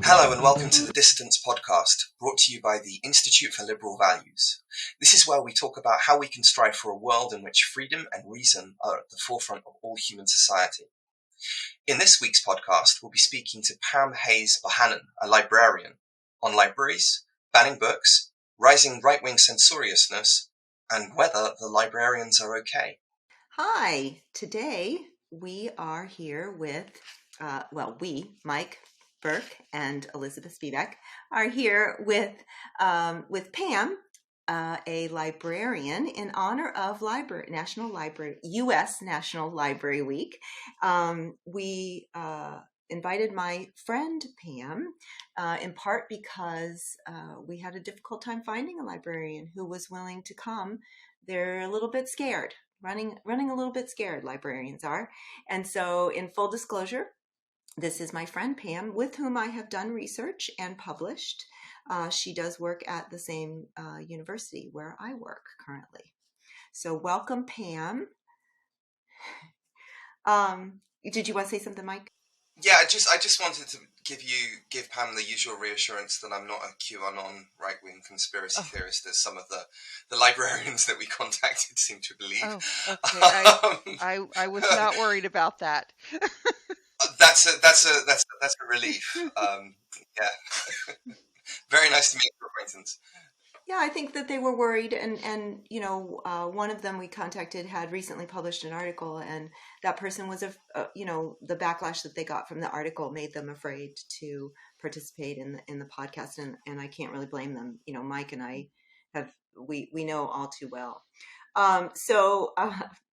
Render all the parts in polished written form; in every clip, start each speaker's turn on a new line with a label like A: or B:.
A: Hello and welcome to the Dissidents Podcast, brought to you by the Institute for Liberal Values. This is where we talk about how we can strive for a world in which freedom and reason are at the forefront of all human society. In this week's podcast, we'll be speaking to Pam Hayes-Bohanan, a librarian, on libraries, banning books, rising right-wing censoriousness, and whether the librarians are okay.
B: Hi, today we are here with, Mike, Burke, and Elizabeth Spievak are here with Pam, a librarian, in honor of U.S. National Library Week. We invited my friend Pam, in part because we had a difficult time finding a librarian who was willing to come. They're a little bit scared, running a little bit scared, librarians are. And so, in full disclosure, this is my friend Pam, with whom I have done research and published. She does work at the same university where I work currently. So welcome, Pam. Did you want to say something, Mike?
A: Yeah, I just wanted to give Pam the usual reassurance that I'm not a QAnon right-wing conspiracy theorist, as some of the librarians that we contacted seem to believe.
C: Oh, okay. I was not worried about that.
A: That's a relief. Yeah, very nice to meet your acquaintance.
B: Yeah, I think that they were worried, and one of them we contacted had recently published an article, and that person was the backlash that they got from the article made them afraid to participate in the podcast, and I can't really blame them. Mike and I we know all too well. So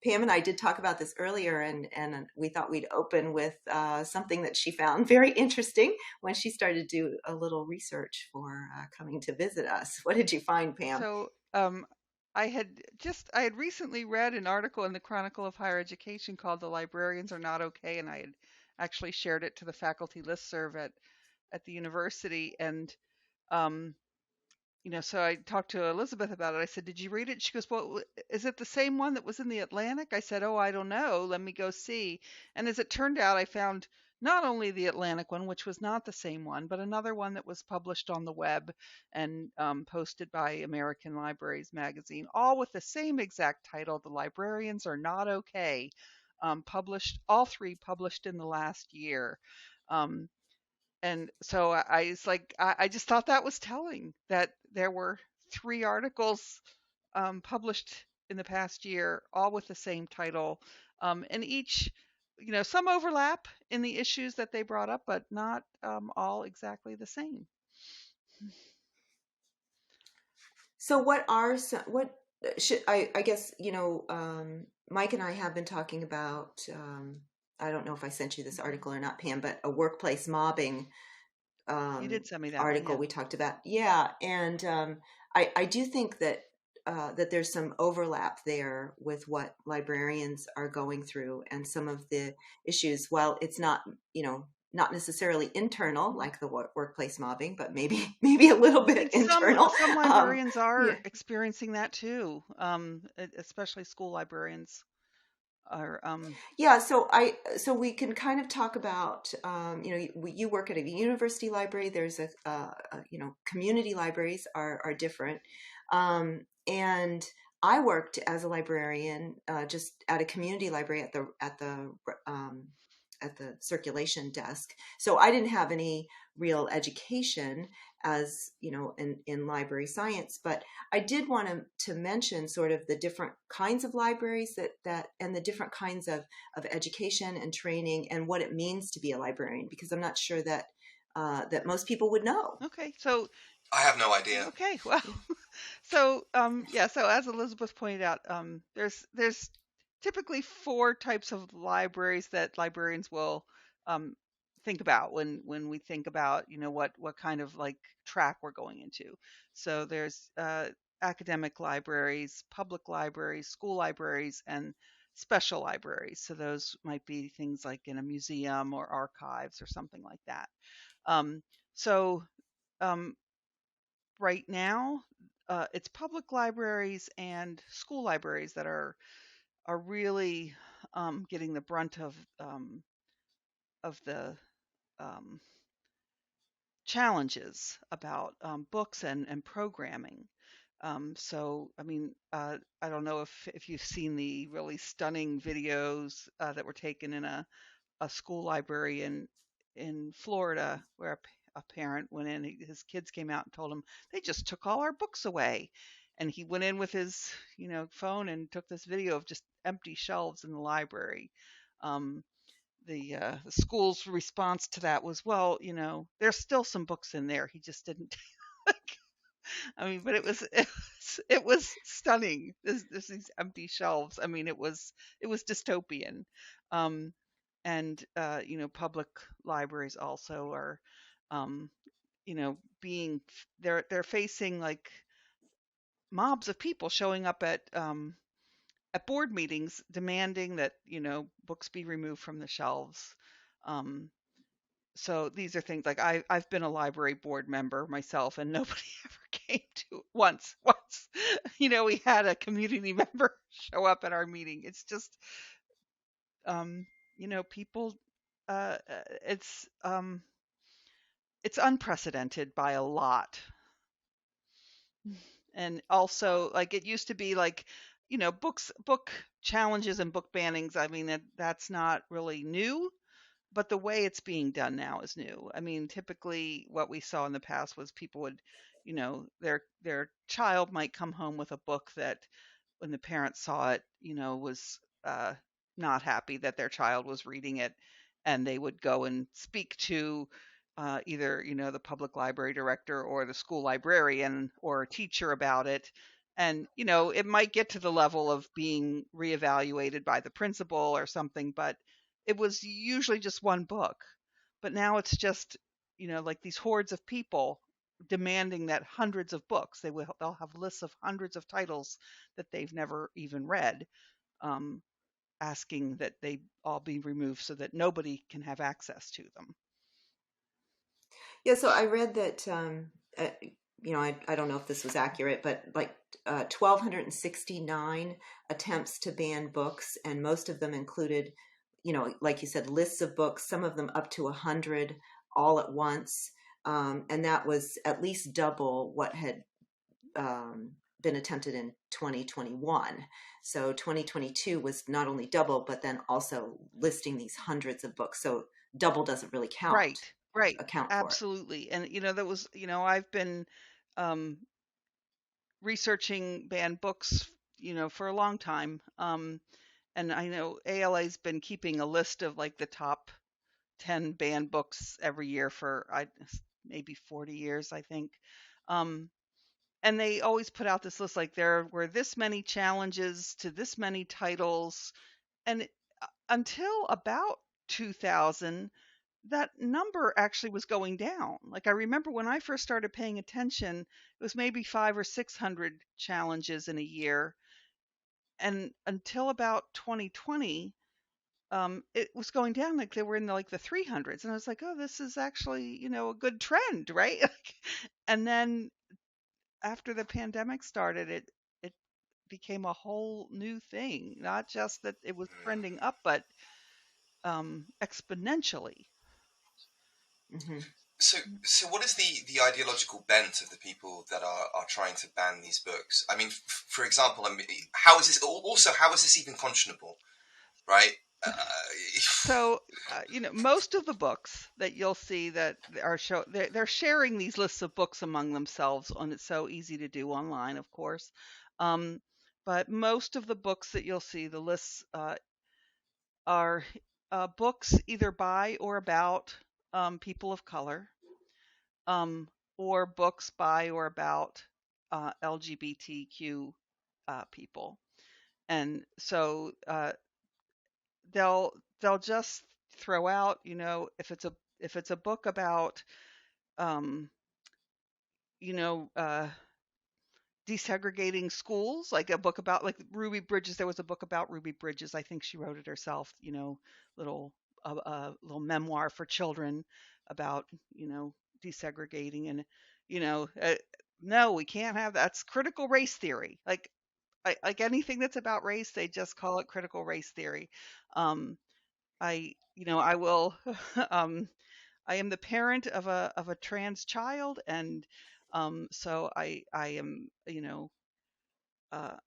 B: Pam and I did talk about this earlier, and we thought we'd open with something that she found very interesting when she started to do a little research for coming to visit us. What did you find, Pam?
C: So I had recently read an article in the Chronicle of Higher Education called "The Librarians Are Not Okay," and I had actually shared it to the faculty listserv at the university, and so I talked to Elizabeth about it. I said, "Did you read it?" She goes, "Well, is it the same one that was in the Atlantic?" I said, "Oh, I don't know. Let me go see." And as it turned out, I found not only the Atlantic one, which was not the same one, but another one that was published on the web and posted by American Libraries Magazine, all with the same exact title, "The Librarians Are Not Okay," all three published in the last year. And so I just thought that was telling that there were three articles published in the past year, all with the same title, and each, some overlap in the issues that they brought up, but not all exactly the same.
B: So I guess, Mike and I have been talking about, I don't know if I sent you this article or not, Pam, but a workplace mobbing
C: you did send me that
B: article
C: one, yeah.
B: We talked about. Yeah. And I do think that there's some overlap there with what librarians are going through and some of the issues. Well, it's not, not necessarily internal like the workplace mobbing, but maybe a little bit internal.
C: Some librarians are experiencing that too, especially school librarians.
B: So we can kind of talk about, you work at a university library. There's community libraries are different. And I worked as a librarian just at a community library at the circulation desk. So I didn't have any real education as, in library science, but I did want to mention sort of the different kinds of libraries that and the different kinds of education and training and what it means to be a librarian, because I'm not sure that that most people would know.
C: Okay, so
A: I have no idea.
C: Okay, well, so as Elizabeth pointed out, there's typically four types of libraries that librarians will think about when we think about what kind of like track we're going into. So there's academic libraries, public libraries, school libraries, and special libraries. So those might be things like in a museum or archives or something like that. Right now, it's public libraries and school libraries that are really getting the brunt of the challenges about books and programming. So, I mean, I don't know if you've seen the really stunning videos that were taken in a school library in Florida, where a parent went in. His kids came out and told him they just took all our books away, and he went in with his phone and took this video of just empty shelves in the library. Um, the school's response to that was, well, there's still some books in there. He just didn't. I mean, but it was stunning. There's these empty shelves. I mean, it was dystopian. Um, and public libraries also are, um, being they're facing like mobs of people showing up at board meetings demanding that books be removed from the shelves. Um, so these are things like I've been a library board member myself, and nobody ever came to once we had a community member show up at our meeting. It's just people uh it's um it's unprecedented by a lot. And also, like, it used to be like book challenges and book bannings. I mean, that's not really new, but the way it's being done now is new. I mean, typically what we saw in the past was people would, their child might come home with a book that when the parents saw it, was not happy that their child was reading it, and they would go and speak to either the public library director or the school librarian or a teacher about it. And it might get to the level of being reevaluated by the principal or something, but it was usually just one book. But now it's just like these hordes of people demanding that hundreds of books, they'll have lists of hundreds of titles that they've never even read, um, asking that they all be removed so that nobody can have access to them.
B: Yeah, so I read that, I don't know if this was accurate, but like 1,269 attempts to ban books, and most of them included, like you said, lists of books, some of them up to 100 all at once. And that was at least double what had been attempted in 2021. So 2022 was not only double, but then also listing these hundreds of books. So double doesn't really count.
C: Right,
B: Account for it.
C: absolutely. And that was, I've been researching banned books, for a long time. And I know ALA's been keeping a list of like the top 10 banned books every year for maybe 40 years, I think. And they always put out this list like there were this many challenges to this many titles. And until about 2000, that number actually was going down. Like, I remember when I first started paying attention, it was maybe 500 or 600 challenges in a year. And until about 2020, it was going down, like they were in the 300s. And I was like, oh, this is actually, a good trend, right? And then after the pandemic started, it became a whole new thing. Not just that it was trending up, but exponentially.
B: Mm-hmm.
A: So what is the ideological bent of the people that are trying to ban these books? I mean, for example, how is this even conscionable, right?
C: So, most of the books that you'll see that are they're sharing these lists of books among themselves, and it's so easy to do online, of course. But most of the books that you'll see, the lists are books either by or about people of color, or books by or about LGBTQ people. And so they'll just throw out, if it's a book about desegregating schools, like a book about like Ruby Bridges. There was a book about Ruby Bridges. I think she wrote it herself, little little memoir for children about, desegregating. And, no, we can't have that's critical race theory. Like anything that's about race, they just call it critical race theory. I will I am the parent of a trans child, and so I am, uh,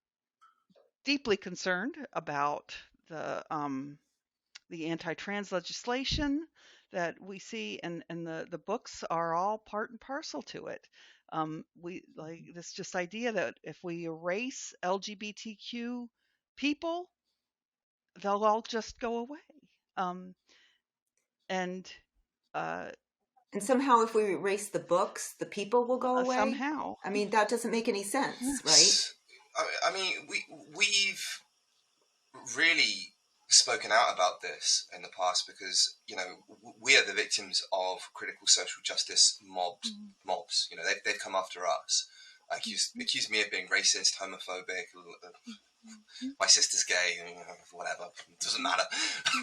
C: deeply concerned about the anti-trans legislation that we see, and the books are all part and parcel to it. We like this just idea that if we erase LGBTQ people, they'll all just go away. Um, and uh,
B: And somehow, if we erase the books, the people will go away.
C: Somehow,
B: I mean, that doesn't make any sense, right?
A: I mean, we've really spoken out about this in the past because, we are the victims of critical social justice mobs. They've come after us, accused me of being racist, homophobic. My sister's gay, whatever, it doesn't matter.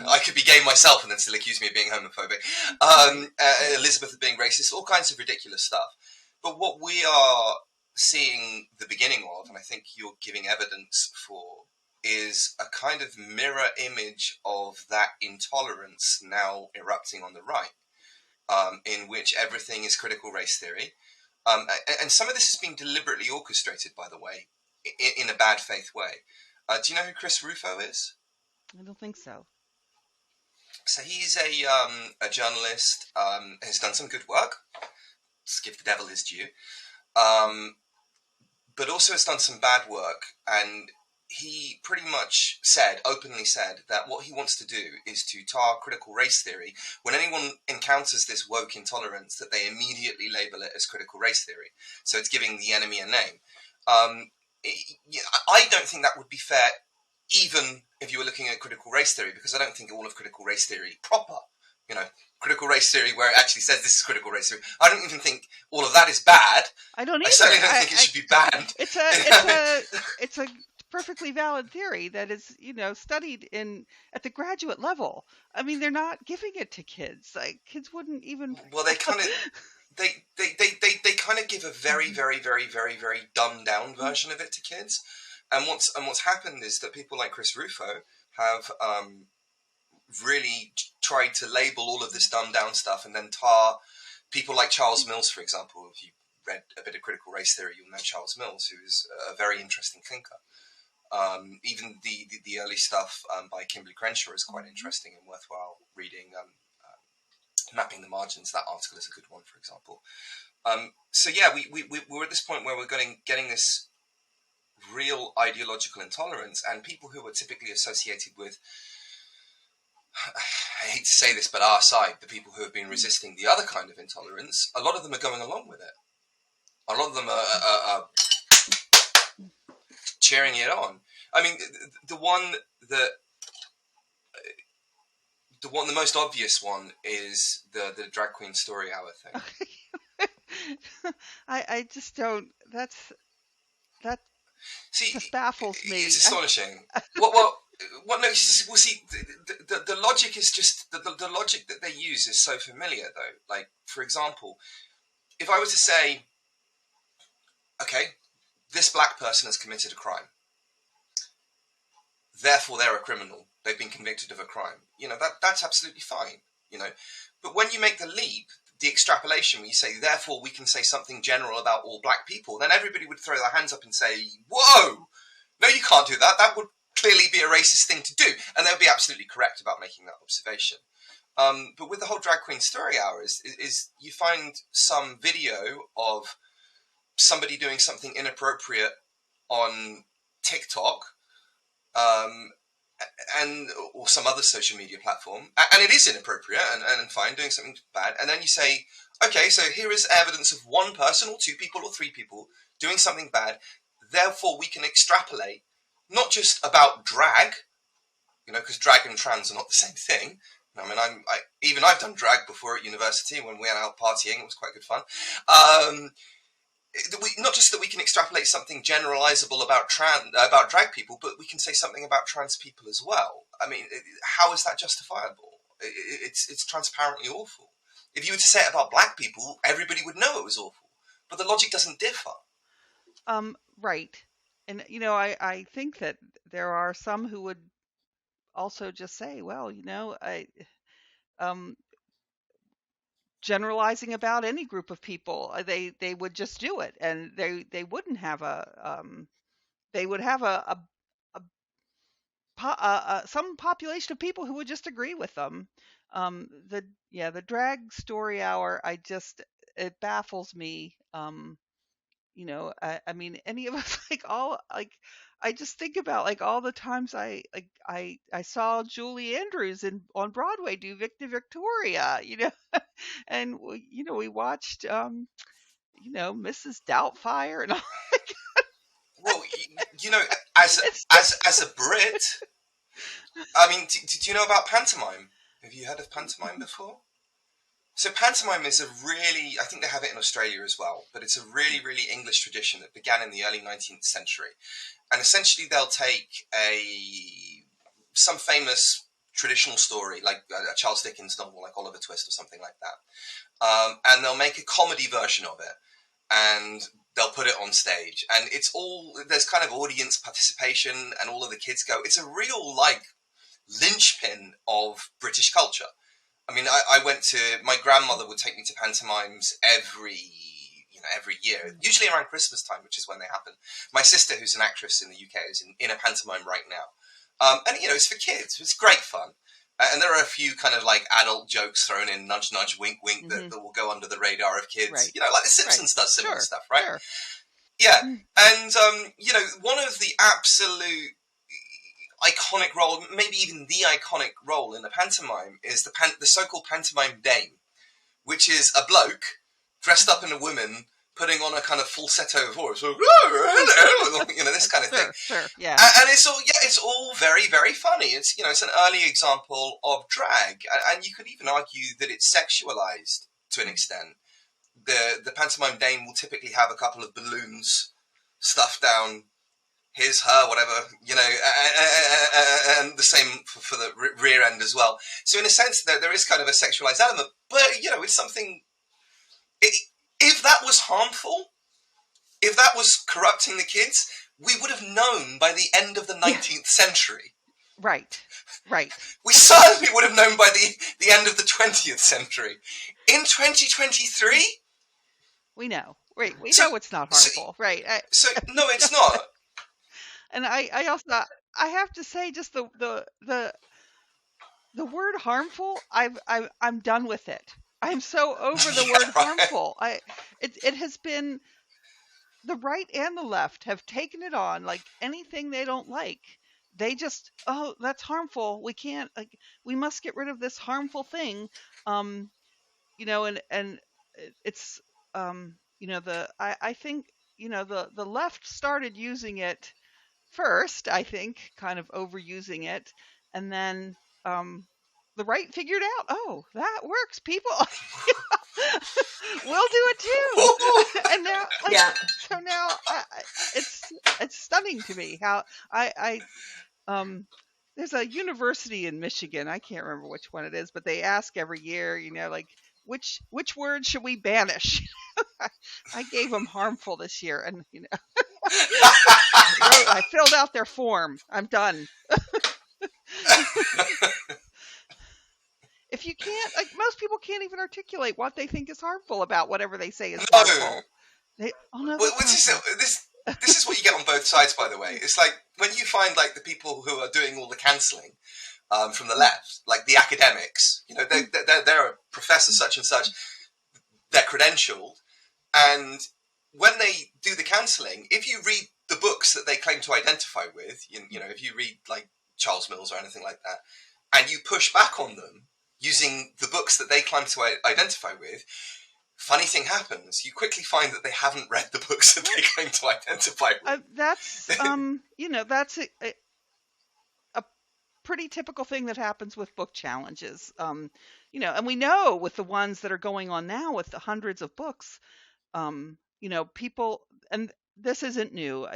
A: I could be gay myself and then still accuse me of being homophobic. Elizabeth of being racist, all kinds of ridiculous stuff. But what we are seeing the beginning of, and I think you're giving evidence for, is a kind of mirror image of that intolerance now erupting on the right, in which everything is critical race theory. And some of this has been deliberately orchestrated, by the way, in a bad faith way. Do you know who Chris Rufo is?
C: I don't think so.
A: So he's a journalist, has done some good work. Let's give the devil his due. But also has done some bad work, and he pretty much openly said that what he wants to do is to tar critical race theory. When anyone encounters this woke intolerance, that they immediately label it as critical race theory. So it's giving the enemy a name. I don't think that would be fair, even if you were looking at critical race theory, because I don't think all of critical race theory proper, critical race theory where it actually says this is critical race theory, I don't even think all of that is bad.
C: I don't either.
A: I certainly don't think it should be banned.
C: It's a perfectly valid theory that is, studied at the graduate level. I mean, they're not giving it to kids. Like, kids wouldn't even.
A: Well, they kind of. They kind of give a very, very, very, very, very dumbed down version of it to kids, and what's happened is that people like Chris Rufo have really tried to label all of this dumbed down stuff and then tar people like Charles Mills, for example. If you read a bit of critical race theory, you'll know Charles Mills, who is a very interesting thinker. Even the early stuff by Kimberly Crenshaw is quite interesting and worthwhile reading. Mapping the Margins, that article is a good one, for example. So yeah, we're at this point where we're getting this real ideological intolerance, and people who are typically associated with, I hate to say this, but our side, the people who have been resisting the other kind of intolerance, a lot of them are going along with it. A lot of them are cheering it on. I mean, the most obvious one is the drag queen story hour thing.
C: I just don't. That just baffles me.
A: It's astonishing. What? No. See, the logic is just the logic that they use is so familiar, though. Like, for example, if I were to say, okay, this black person has committed a crime, therefore they're a criminal. They've been convicted of a crime. That's absolutely fine. But when you make the leap, the extrapolation, where you say, therefore we can say something general about all black people, then everybody would throw their hands up and say, whoa, no, you can't do that. That would clearly be a racist thing to do. And they would be absolutely correct about making that observation. But with the whole drag queen story hour is you find some video of somebody doing something inappropriate on TikTok, or some other social media platform, and it is inappropriate and fine, doing something bad, and then you say, okay, so here is evidence of one person or two people or three people doing something bad, therefore we can extrapolate not just about drag, because drag and trans are not the same thing. I mean, I've done drag before at university when we went out partying. It was quite good fun. Not just that we can extrapolate something generalizable about drag people, but we can say something about trans people as well. I mean, how is that justifiable? It's transparently awful. If you were to say it about black people, everybody would know it was awful. But the logic doesn't differ.
C: Right. And, I think that there are some who would also just say, well, generalizing about any group of people. They would just do it, and they wouldn't have they would have some population of people who would just agree with them. The drag story hour, it baffles me. I mean, any of us, I just think about like all the times I saw Julie Andrews on Broadway do Victoria, and we watched Mrs. Doubtfire and all.
A: Well, as a Brit, I mean, do you know about pantomime? Have you heard of pantomime before? So pantomime is I think they have it in Australia as well, but it's a really, really English tradition that began in the early 19th century. And essentially they'll take some famous traditional story, like a Charles Dickens novel, like Oliver Twist or something like that. And they'll make a comedy version of it. And they'll put it on stage. And there's kind of audience participation, and all of the kids go. It's a real, linchpin of British culture. I mean, my grandmother would take me to pantomimes every year, usually around Christmas time, which is when they happen. My sister, who's an actress in the UK, is in a pantomime right now. And it's for kids. It's great fun. And there are a few kind of adult jokes thrown in, nudge, nudge, wink, wink, that will go under the radar of kids.
C: Right.
A: Like The Simpsons does similar stuff, right?
C: Sure.
A: Yeah. And, one of the absolute iconic role, maybe even the iconic role in a pantomime, is the so-called pantomime dame, which is a bloke dressed up in a woman putting on a kind of falsetto voice, so, hello, this kind of thing.
C: Sure, yeah.
A: And it's all very, very funny. It's an early example of drag, and you could even argue that it's sexualized to an extent. The pantomime dame will typically have a couple of balloons stuffed down his, her, whatever, and the same for the rear end as well. So in a sense, there is kind of a sexualized element, but it's something. If that was harmful, if that was corrupting the kids, we would have known by the end of the 19th century.
C: Right.
A: We certainly would have known by the end of the 20th century. In 2023,
C: we know. Right. We know it's not harmful. Right.
A: No, it's not.
C: And I also, I have to say, just the word harmful, I'm done with it. I'm so over the word harmful. It has been, the right and the left have taken it on, like anything they don't like. They just, that's harmful. We can't, we must get rid of this harmful thing. And it's, I think, the left started using it first, I think, kind of overusing it. And then, the right figured out, that works, people. We'll do it too. And now, so now it's stunning to me how there's a university in Michigan. I can't remember which one it is, but they ask every year, which word should we banish? I gave them harmful this year, and I filled out their form. I'm done. If you can't, most people can't even articulate what they think is harmful about whatever they say is harmful.
A: This is what you get on both sides, by the way. It's like when you find the people who are doing all the cancelling from the left, like the academics, they're a professor such and such, they're credentialed, and when they do the cancelling, if you read the books that they claim to identify with, if you read Charles Mills or anything like that, and you push back on them using the books that they claim to identify with, funny thing happens. You quickly find that they haven't read the books that they claim to identify with.
C: That's, that's a pretty typical thing that happens with book challenges. And we know with the ones that are going on now with the hundreds of books, people, and this isn't new,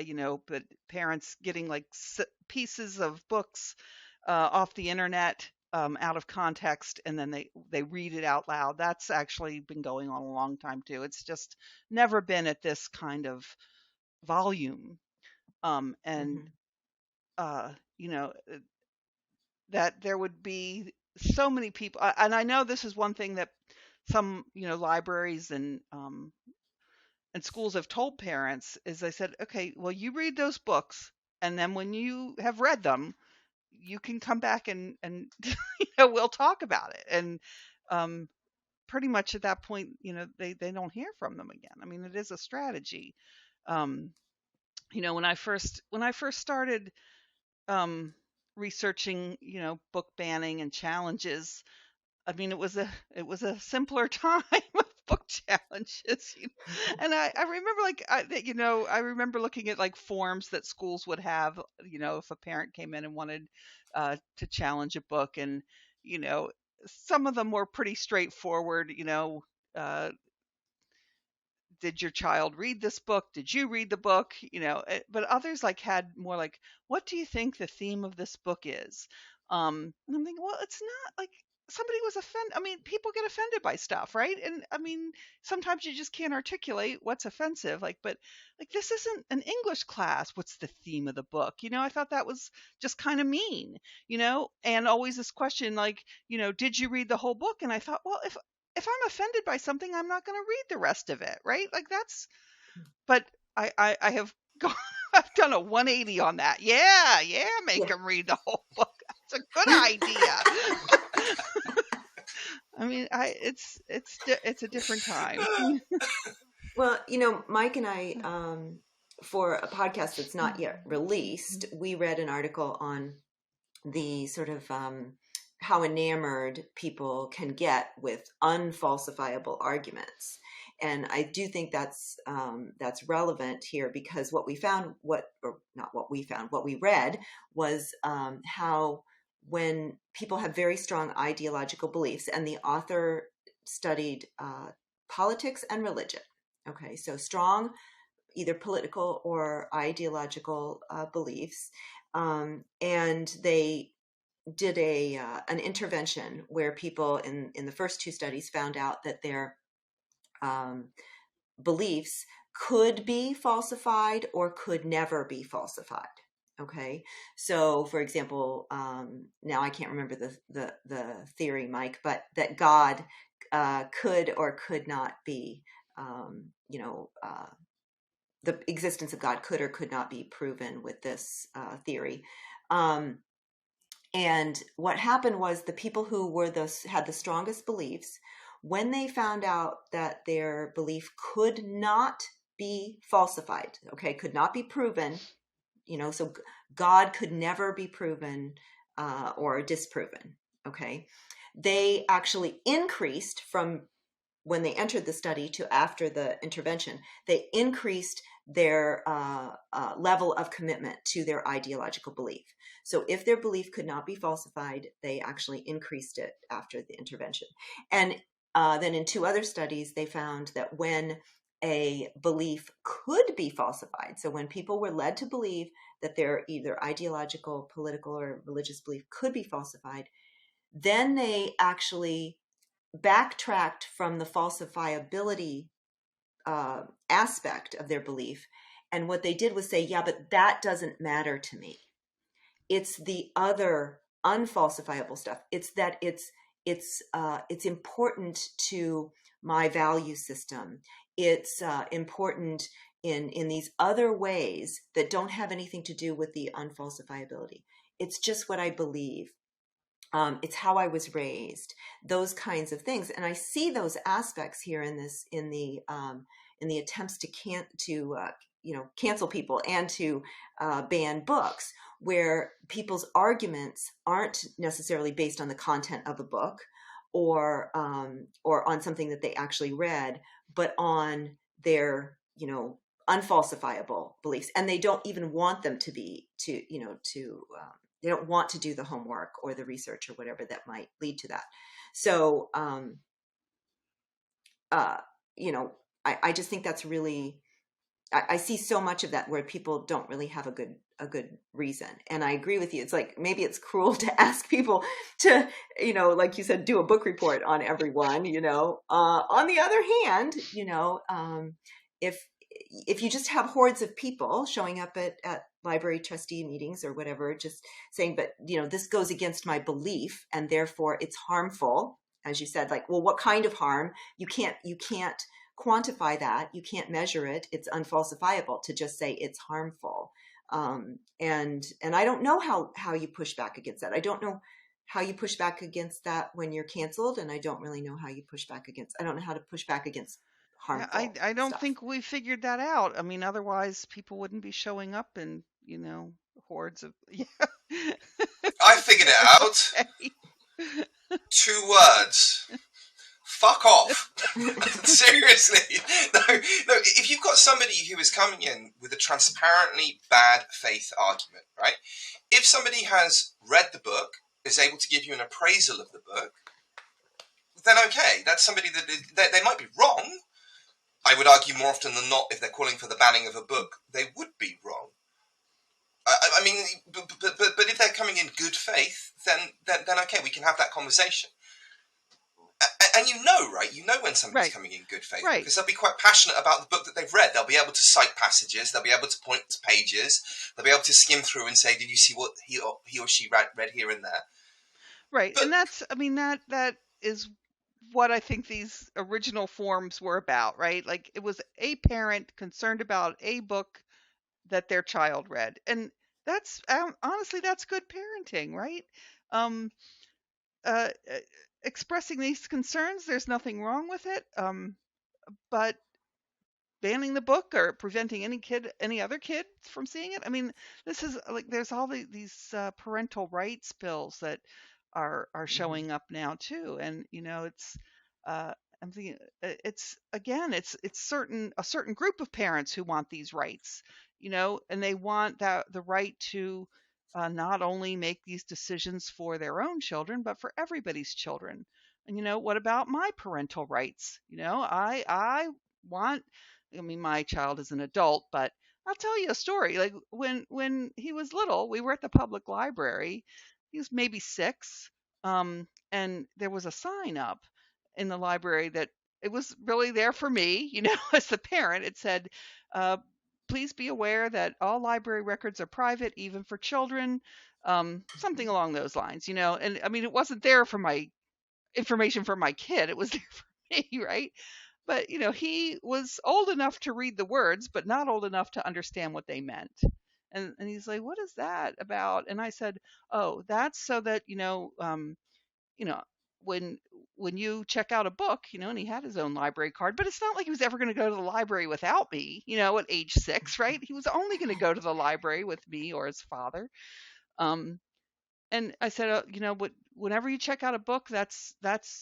C: but parents getting pieces of books off the internet, out of context, and then they read it out loud. That's actually been going on a long time too. It's just never been at this kind of volume. That there would be so many people, and I know this is one thing that some libraries and schools have told parents is I said, okay, well, you read those books, and then when you have read them, you can come back and we'll talk about it. And pretty much at that point, they don't hear from them again. I mean, it is a strategy. When I first started researching, book banning and challenges, I mean, it was a simpler time of book challenges, and I remember I remember looking at like forms that schools would have, if a parent came in and wanted to challenge a book, and some of them were pretty straightforward, did your child read this book? Did you read the book? But others like had more like, what do you think the theme of this book is? And I'm thinking, well, it's not like somebody was offended. I mean, people get offended by stuff, right? And I mean, sometimes you just can't articulate what's offensive. But this isn't an English class. What's the theme of the book? I thought that was just kind of mean, and always this question like, did you read the whole book? And I thought, well, if I'm offended by something, I'm not going to read the rest of it, right? But I have gone, I've done a 180 on that. Yeah, make them read the whole book. That's a good idea. I mean, it's a different time.
B: Well, Mike and I, for a podcast that's not yet released, we read an article on the sort of how enamored people can get with unfalsifiable arguments. And I do think that's relevant here, because what we read was how when people have very strong ideological beliefs, and the author studied politics and religion. Okay, so strong either political or ideological beliefs, and they did an intervention where people in the first two studies found out that their beliefs could be falsified or could never be falsified. Okay, so for example, now I can't remember the theory, Mike, but that God could or could not be, the existence of God could or could not be proven with this theory. And what happened was the people who had the strongest beliefs, when they found out that their belief could not be falsified, okay, could not be proven, so God could never be proven or disproven, okay, they actually increased from when they entered the study to after the intervention, they increased their level of commitment to their ideological belief. So if their belief could not be falsified, they actually increased it after the intervention. And then in two other studies, they found that when a belief could be falsified, so when people were led to believe that their either ideological, political, or religious belief could be falsified, then they actually backtracked from the falsifiability aspect of their belief. And what they did was say, yeah, but that doesn't matter to me. It's the other unfalsifiable stuff. It's that it's important to my value system. It's important in these other ways that don't have anything to do with the unfalsifiability. It's just what I believe. It's how I was raised. Those kinds of things, and I see those aspects here in the attempts to cancel people and to ban books, where people's arguments aren't necessarily based on the content of a book or on something that they actually read, but on their unfalsifiable beliefs, and they don't even want them to be they don't want to do the homework or the research or whatever that might lead to that. So I just think that's really, I see so much of that where people don't really have a good reason. And I agree with you. It's like, maybe it's cruel to ask people to, like you said, do a book report on everyone, on the other hand, if you just have hordes of people showing up at library trustee meetings or whatever, just saying, but this goes against my belief and therefore it's harmful as you said, like, well, what kind of harm? You can't quantify that. You can't measure it. It's unfalsifiable to just say it's harmful. And I don't know how you push back against that. I don't know how you push back against that when you're canceled, and I don't really know how you push back against. I don't know how to push back against harmful.
C: Yeah, I don't
B: stuff.
C: think we figured that out. I mean, otherwise people wouldn't be showing up in, hordes of yeah.
A: I figured it out.
C: Okay.
A: 2 words. Fuck off. Seriously. No, if you've got somebody who is coming in with a transparently bad faith argument, right? If somebody has read the book, is able to give you an appraisal of the book, then okay, that's somebody that they might be wrong. I would argue more often than not, if they're calling for the banning of a book, they would be wrong. I mean, but if they're coming in good faith, then okay, we can have that conversation. And right? You know when somebody's
C: Right.
A: coming in good faith,
C: Right.
A: because they'll be quite passionate about the book that they've read. They'll be able to cite passages. They'll be able to point to pages. They'll be able to skim through and say, "Did you see what he or she read here and there?"
C: Right.
A: But,
C: And that's, I mean, that is what I think these original forms were about, right? Like it was a parent concerned about a book that their child read. And that's honestly, that's good parenting, right? Um, uh, uh, Expressing these concerns, there's nothing wrong with it. But banning the book or preventing any other kid from seeing it. I mean, this is like there's all these parental rights bills that are showing up now too, and it's I'm thinking it's again it's a certain group of parents who want these rights, and they want the right to not only make these decisions for their own children but for everybody's children. And what about my parental rights? I want, I mean, my child is an adult, but I'll tell you a story. Like when he was little, we were at the public library. He was maybe 6, and there was a sign up in the library that it was really there for me, as the parent. It said, "Please be aware that all library records are private, even for children." Something along those lines, And I mean, it wasn't there for my information for my kid; it was there for me, right? But, he was old enough to read the words, but not old enough to understand what they meant. And he's like, "What is that about?" And I said, "Oh, that's so that, you know, when you check out a book, and he had his own library card, but it's not like he was ever going to go to the library without me, at age 6, right? He was only going to go to the library with me or his father. And I said, whenever you check out a book, that's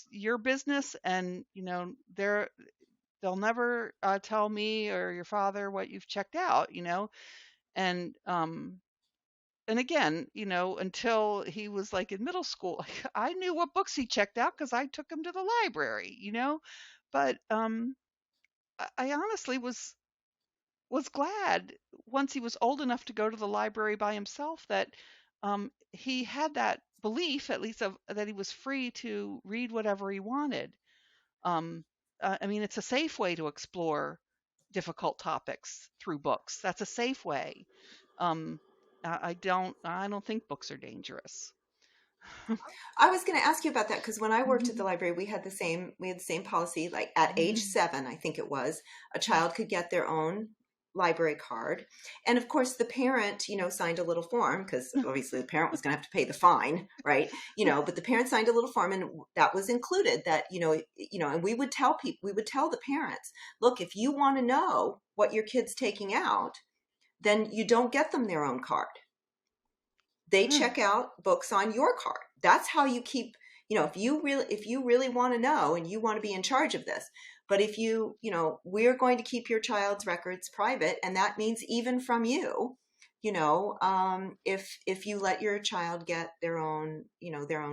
C: your business, and they'll never tell me or your father what you've checked out, and and again, until he was like in middle school, I knew what books he checked out because I took him to the library, but I honestly was glad once he was old enough to go to the library by himself that he had that belief, at least that he was free to read whatever he wanted. I mean, it's a safe way to explore difficult topics through books. That's a safe way. I don't think books are dangerous.
B: I was going to ask you about that because when I worked at the library, we had the same policy. Like at age 7, I think it was, a child could get their own library card, and of course the parent signed a little form, because obviously the parent was going to have to pay the fine, right? But the parent signed a little form, and that was included that and we would tell the parents, look, if you want to know what your kid's taking out, then you don't get them their own card. They check out books on your card. That's how you keep, if you really want to know and you want to be in charge of this. But if we're going to keep your child's records private, and that means even from you, if you let your child get their own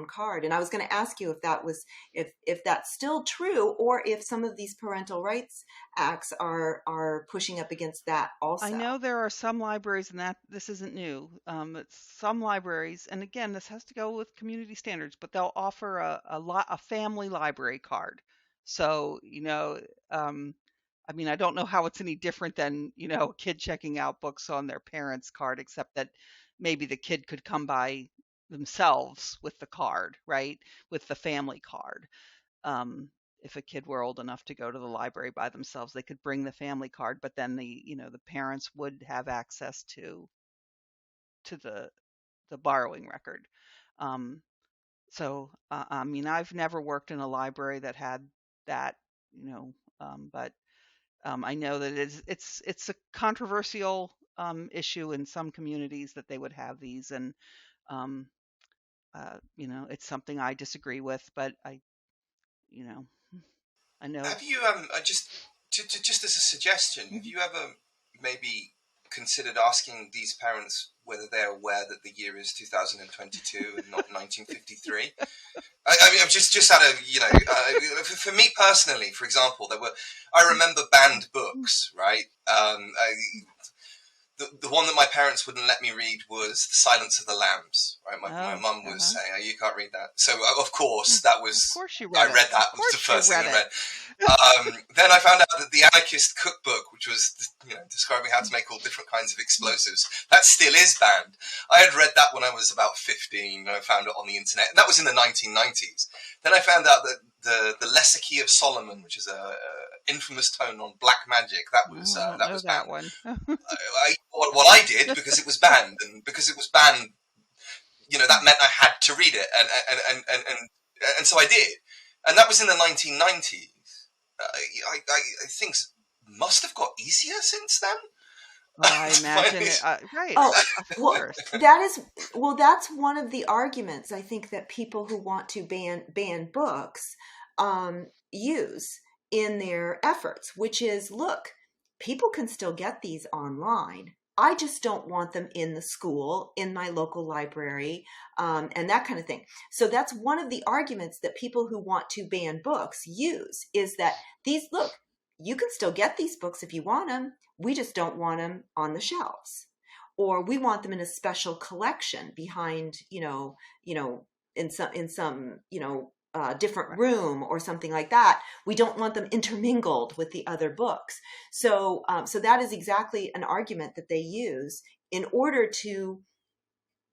B: card. And I was going to ask you if that was, if that's still true, or if some of these parental rights acts are pushing up against that also.
C: I know there are some libraries, and that this isn't new. Some libraries, and again, this has to go with community standards, but they'll offer a family library card. So, I mean, I don't know how it's any different than, a kid checking out books on their parents' card, except that maybe the kid could come by themselves with the card, right? With the family card. if a kid were old enough to go to the library by themselves, they could bring the family card, but then the parents would have access to the borrowing record. So I mean, I've never worked in a library that had that, but I know that it's a controversial issue in some communities that they would have these, and it's something I disagree with, but I know.
A: Have you just as a suggestion, have you ever maybe considered asking these parents whether they're aware that the year is 2022 and not 1953? I mean, I've just had for me personally, for example, I remember banned books, right? The one that my parents wouldn't let me read was The Silence of the Lambs, right? My mum was saying, "Oh, you can't read that." So of course that was.
C: Of course you read
A: I read
C: it.
A: that. Was the first thing I read. Then I found out that the Anarchist Cookbook, which was describing how to make all different kinds of explosives, that still is banned. I had read that when I was about 15. I found it on the internet, and that was in the 1990s. Then I found out that the Lesser Key of Solomon, which is a infamous tome on black magic, that was banned.
C: One.
A: What I did, because it was banned, and because it was banned, that meant I had to read it, and so I did, and that was in the 1990s. I think must have got easier since then.
C: Well, I imagine it, right.
B: Oh,
C: of course.
B: That's one of the arguments I think that people who want to ban books use in their efforts, which is, look, people can still get these online. I just don't want them in the school, in my local library, and that kind of thing. So that's one of the arguments that people who want to ban books use, is that you can still get these books if you want them. We just don't want them on the shelves, or we want them in a special collection behind, in some different room or something like that. We don't want them intermingled with the other books. So that is exactly an argument that they use in order to,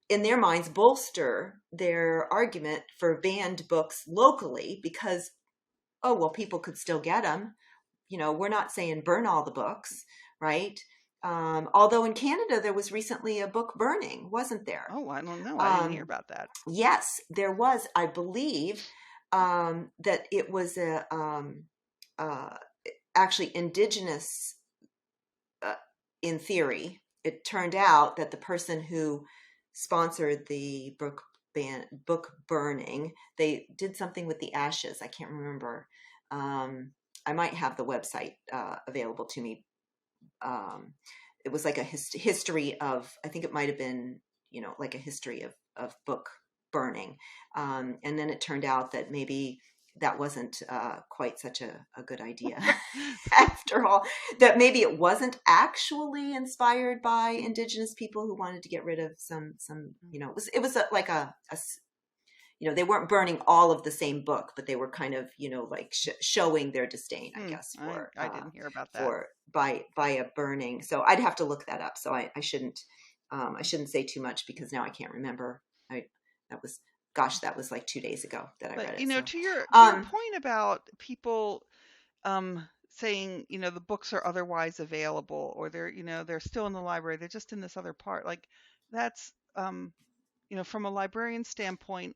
B: in their minds, bolster their argument for banned books locally, because, people could still get them. We're not saying burn all the books, right? Although in Canada, there was recently a book burning, wasn't there?
C: Oh, I don't know. I didn't hear about that.
B: Yes, there was. I believe that it was actually Indigenous, in theory. It turned out that the person who sponsored the book burning, they did something with the ashes. I can't remember. I might have the website available to me. It was like a history of, I think it might have been, like a history of book burning. And then it turned out that maybe that wasn't quite such a good idea after all, that maybe it wasn't actually inspired by Indigenous people who wanted to get rid of some it was like a they weren't burning all of the same book, but they were kind of, like showing their disdain, I guess, for,
C: I didn't hear about that.
B: By a burning. So I'd have to look that up. So I shouldn't say too much, because now I can't remember. That was like 2 days ago that I read it.
C: To your point about people saying, the books are otherwise available, or they're still in the library, they're just in this other part. Like, that's, from a librarian standpoint,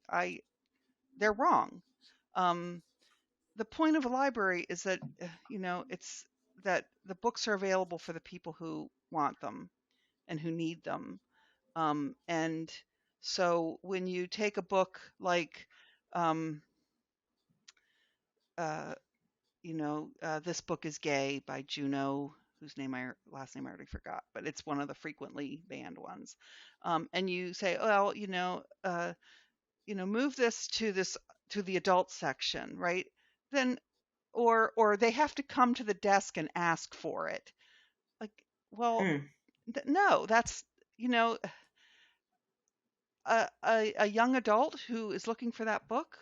C: they're wrong. The point of a library is that, it's that the books are available for the people who want them and who need them. And so when you take a book like, This Book is Gay by Juno, whose last name I already forgot, but it's one of the frequently banned ones. And you say, well, move this to the adult section, right? Then, or they have to come to the desk and ask for it. Like, well, no, that's, a young adult who is looking for that book,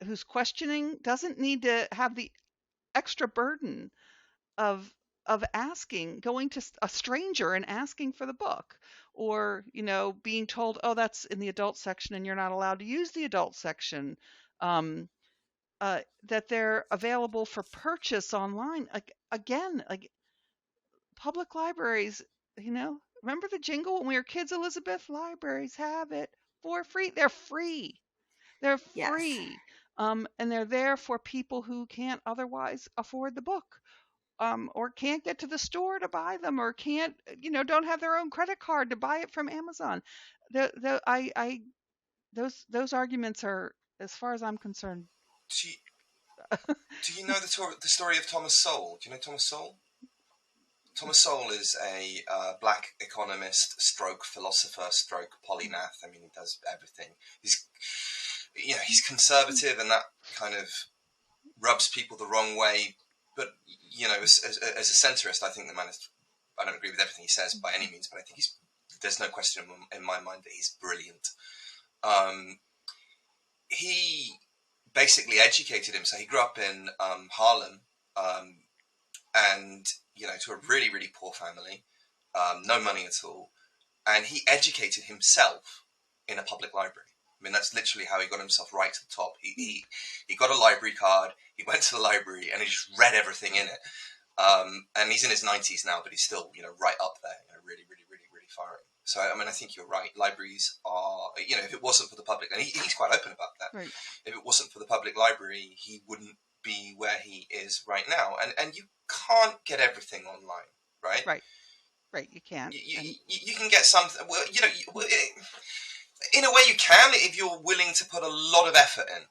C: who's questioning, doesn't need to have the extra burden of going to a stranger and asking for the book, or being told, oh, that's in the adult section and you're not allowed to use the adult section. that they're available for purchase online. Again, public libraries, remember the jingle when we were kids, Elizabeth? Libraries have it for free. They're free. They're
B: Yes.
C: free. And they're there for people who can't otherwise afford the book, or can't get to the store to buy them, or can't, don't have their own credit card to buy it from Amazon. Those arguments are, as far as I'm concerned.
A: Do you know the story of Thomas Sowell? Do you know Thomas Sowell? Thomas Sowell is a black economist, stroke philosopher, stroke polymath. I mean, he does everything. He's conservative, and that kind of rubs people the wrong way. But as a centrist, I think the man is. I don't agree with everything he says by any means, but I think there's no question in my mind that he's brilliant. He basically educated him. So he grew up in Harlem, and to a really, really poor family, no money at all, and he educated himself in a public library. I mean, that's literally how he got himself right to the top. He got a library card. He went to the library and he just read everything in it. And he's in his 90s now, but he's still right up there. Really, really, really, really far in. So I mean, I think you're right. Libraries are, if it wasn't for the public, and he's quite open about that.
C: Right.
A: If it wasn't for the public library, he wouldn't be where he is right now. And you can't get everything online, right?
C: Right. You can't.
A: You can get something. Well, in a way you can if you're willing to put a lot of effort in,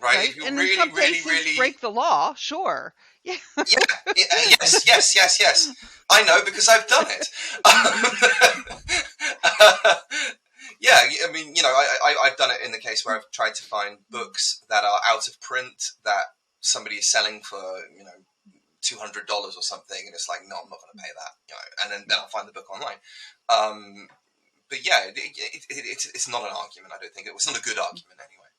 A: right? If you
C: and
A: really,
C: in some
A: really,
C: cases,
A: really
C: break the law, sure. Yeah.
A: Yes. I know because I've done it. Yeah, I mean, I've done it in the case where I've tried to find books that are out of print that somebody is selling for, $200 or something, and it's like, no, I'm not going to pay that, and then I'll find the book online. But yeah, it's not an argument. I don't think it's not a good argument anyway.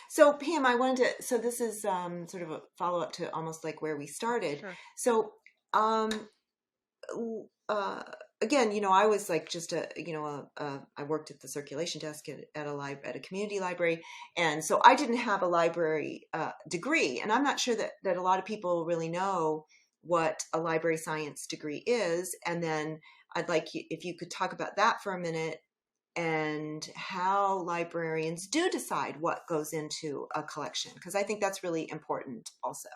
B: So Pam, I wanted to. So this is sort of a follow up to almost like where we started.
C: Sure.
B: So again, I was like just I worked at the circulation desk at a community library, and so I didn't have a library degree, and I'm not sure that a lot of people really know what a library science degree is. And then I'd like you, if you could talk about that for a minute, and how librarians do decide what goes into a collection, because I think that's really important also.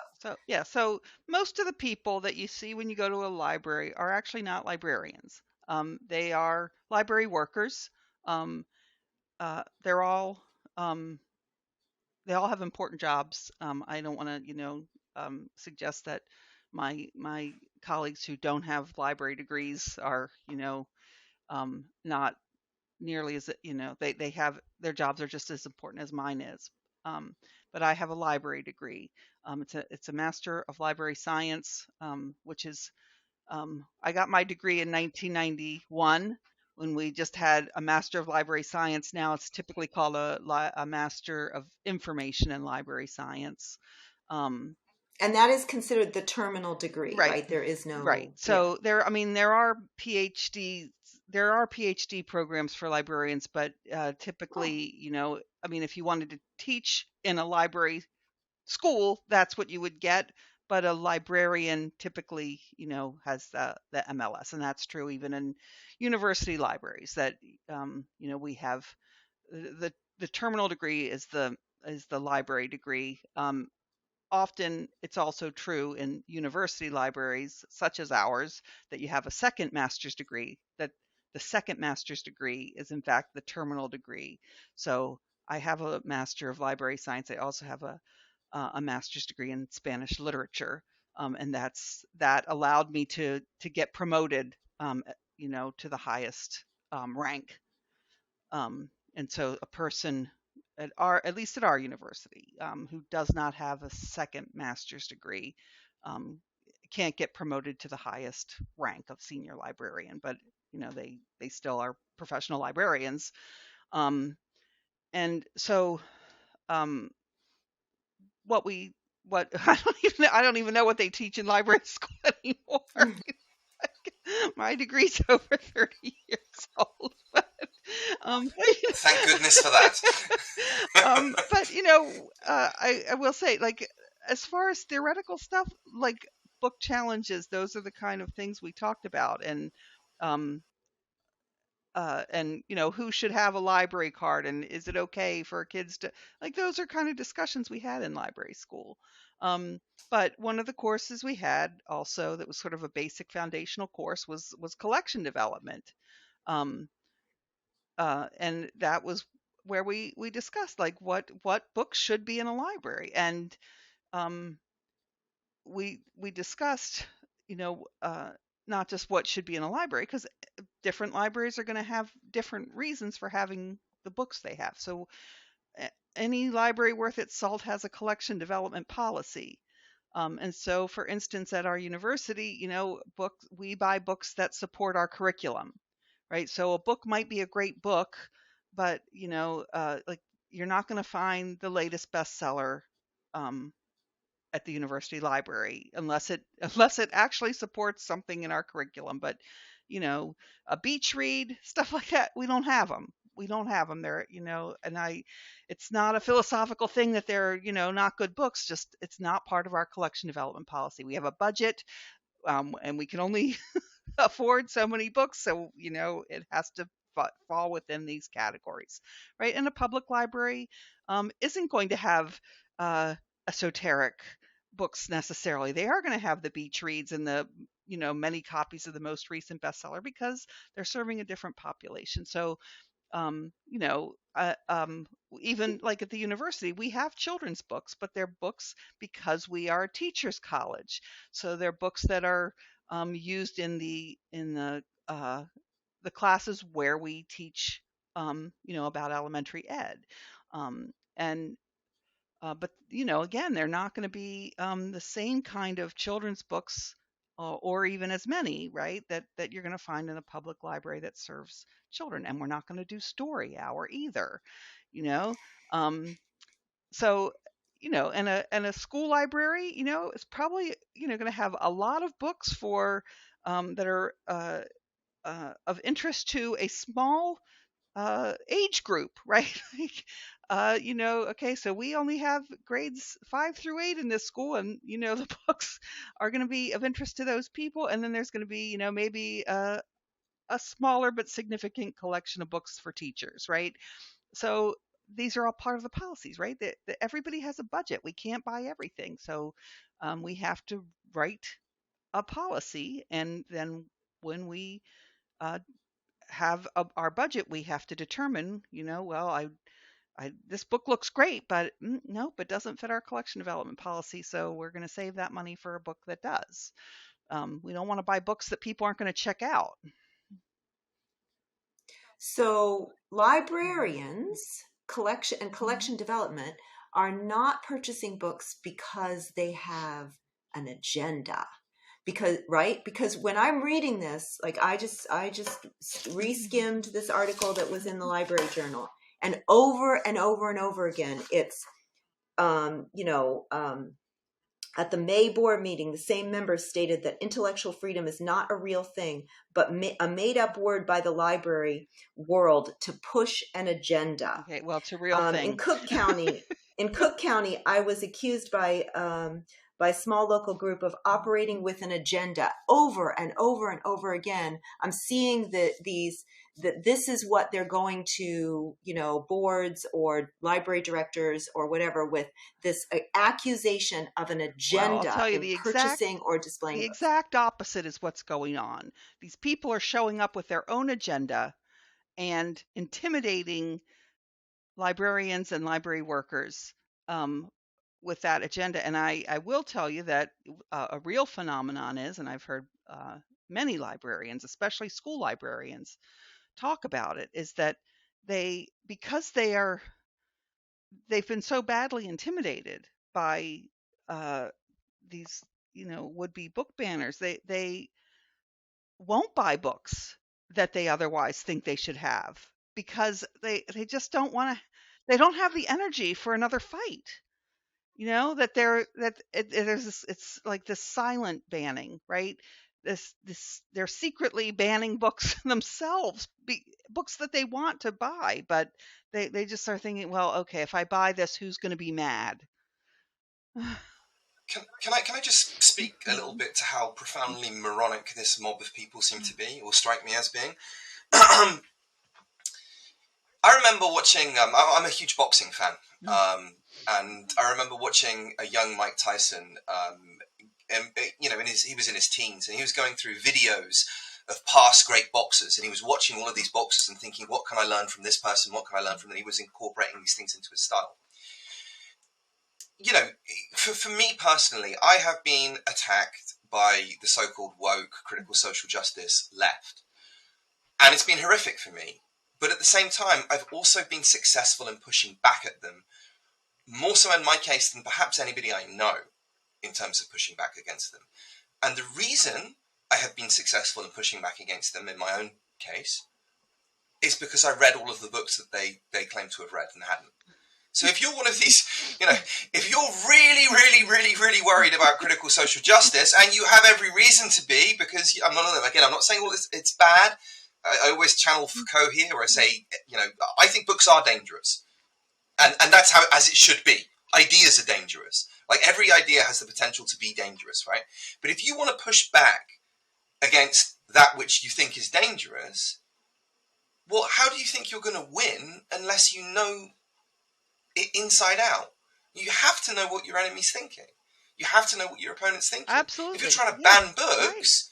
C: So most of the people that you see when you go to a library are actually not librarians. They are library workers. They're all they all have important jobs. I don't want to suggest that my colleagues who don't have library degrees are not nearly as they have, their jobs are just as important as mine is. But I have a library degree. It's a Master of Library Science, which is I got my degree in 1991 when we just had a Master of Library Science. Now it's typically called a Master of Information and Library Science.
B: And that is considered the terminal degree, right? There is no
C: So there are PhD programs for librarians, but typically, if you wanted to teach in a library school, that's what you would get. But a librarian typically, has the MLS, and that's true even in university libraries. That we have the terminal degree is the library degree. Often it's also true in university libraries, such as ours, that you have a second master's degree, that the second master's degree is in fact the terminal degree. So I have a Master of Library Science. I also have a master's degree in Spanish literature. And that allowed me to get promoted, to the highest rank. And so a person at least at our university, who does not have a second master's degree, can't get promoted to the highest rank of senior librarian, but they still are professional librarians. And so I don't even know what they teach in library school anymore. My degree's over 30 years old.
A: Thank goodness for that.
C: But I will say, like, as far as theoretical stuff, like book challenges, those are the kind of things we talked about, um, and who should have a library card, and is it okay for kids to, like, those are kind of discussions we had in library school. But one of the courses we had also that was sort of a basic foundational course was collection development. Um, and that was where we discussed, like, what books should be in a library, and um, we discussed, not just what should be in a library, because different libraries are going to have different reasons for having the books they have. So any library worth its salt has a collection development policy. And so, for instance, at our university, we buy books that support our curriculum, right? So a book might be a great book, but like, you're not going to find the latest bestseller at the university library unless it actually supports something in our curriculum. But a beach read, stuff like that, we don't have them. There, and it's not a philosophical thing that they're, not good books, just it's not part of our collection development policy. We have a budget, and we can only afford so many books, so it has to fall within these categories, right? And a public library isn't going to have esoteric books necessarily. They are going to have the beach reads and the many copies of the most recent bestseller, because they're serving a different population. So even like at the university, we have children's books, but they're books because we are a teachers college. So they're books that are used in the classes where we teach, about elementary ed. And but again, they're not going to be the same kind of children's books, or even as many, right, that you're going to find in a public library that serves children. And we're not going to do story hour either, so and a school library, is probably going to have a lot of books for that are of interest to a small age group, right? Okay, so we only have grades 5 through 8 in this school, and the books are going to be of interest to those people. And then there's going to be, maybe a smaller but significant collection of books for teachers, right? So these are all part of the policies, right? That everybody has a budget. We can't buy everything, so we have to write a policy, and then when we have our budget, we have to determine, well, this book looks great, but nope, it doesn't fit our collection development policy, so we're going to save that money for a book that does. We don't want to buy books that people aren't going to check out.
B: So librarians, collection development, are not purchasing books because they have an agenda. Because when I'm reading this, like, I just re-skimmed this article that was in the Library Journal, and over and over and over again, it's at the May board meeting, the same members stated that intellectual freedom is not a real thing, but a made-up word by the library world to push an agenda.
C: Okay, well, it's a real thing.
B: In Cook County, I was accused by a small local group of operating with an agenda over and over and over again. I'm seeing that this is what they're going to, boards or library directors or whatever, with this accusation of an agenda.
C: Well, I'll tell you,
B: purchasing or displaying.
C: The exact opposite is what's going on. These people are showing up with their own agenda and intimidating librarians and library workers with that agenda. And I will tell you that a real phenomenon is, and I've heard many librarians, especially school librarians, talk about it, is that because they've been so badly intimidated by these would-be book banners, they won't buy books that they otherwise think they should have, because they just don't want to. They don't have the energy for another fight. There's this, it's like this silent banning, right? they're secretly banning books themselves, books that they want to buy, but they just are thinking, well, okay, if I buy this, who's going to be mad?
A: Can I just speak a little bit to how profoundly moronic this mob of people seem to be, or strike me as being? I remember watching. I'm a huge boxing fan, and I remember watching a young Mike Tyson. And he was in his teens, and he was going through videos of past great boxers, and he was watching all of these boxers and thinking, what can I learn from this person? What can I learn from them? He was incorporating these things into his style. For me personally, I have been attacked by the so-called woke, critical social justice left, and it's been horrific for me. But at the same time, I've also been successful in pushing back at them, more so in my case than perhaps anybody I know, in terms of pushing back against them. And the reason I have been successful in pushing back against them in my own case is because I read all of the books that they claim to have read and hadn't. So if you're one of these, if you're really, really, really, really worried about critical social justice, and you have every reason to be, because I'm not saying all this, it's bad. I always channel Foucault here, where I say, I think books are dangerous. And that's how, as it should be. Ideas are dangerous. Like, every idea has the potential to be dangerous, right? But if you want to push back against that which you think is dangerous, well, how do you think you're going to win unless you know it inside out? You have to know what your enemy's thinking. You have to know what your opponent's thinking.
C: Absolutely.
A: If you're trying to ban books,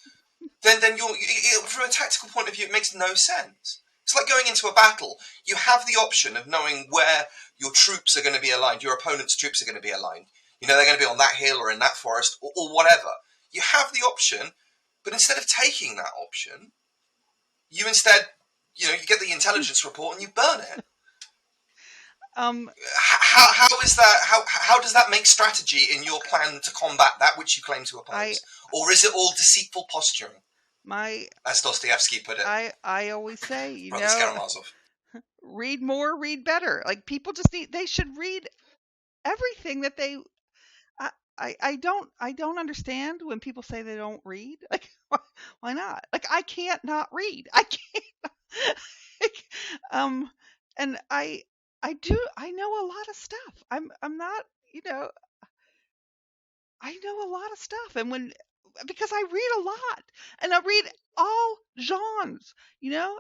A: right, then from a tactical point of view, it makes no sense. It's like going into a battle. You have the option of knowing where your troops are going to be aligned, your opponent's troops are going to be aligned. They're going to be on that hill or in that forest or whatever. You have the option, but instead of taking that option, you instead, you get the intelligence report and you burn it. How is that? How does that make strategy in your plan to combat that which you claim to oppose? Or is it all deceitful posturing? As Dostoevsky put it.
C: I always say,
A: Brother Karamazov.
C: Read more, read better. Like, people they should read everything that they. I don't understand when people say they don't read. Like, why not? Like, I can't not read. I can't. And I know a lot of stuff. I'm not, I know a lot of stuff. And because I read a lot, and I read all genres,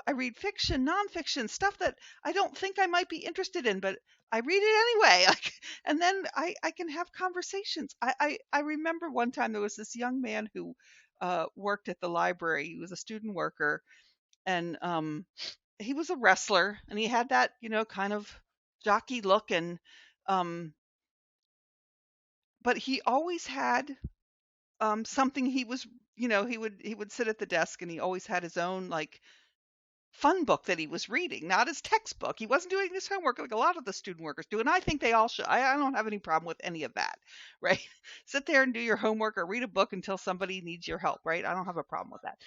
C: I read fiction, nonfiction, stuff that I don't think I might be interested in, but I read it anyway. And then I can have conversations. I remember one time there was this young man who worked at the library. He was a student worker, and he was a wrestler, and he had that, kind of jockey look, and but he always had something he was, he would sit at the desk, and he always had his own, like, fun book that he was reading, not his textbook. He wasn't doing his homework like a lot of the student workers do, and I think they all should. I don't have any problem with any of that, right? Sit there and do your homework or read a book until somebody needs your help, right? I don't have a problem with that.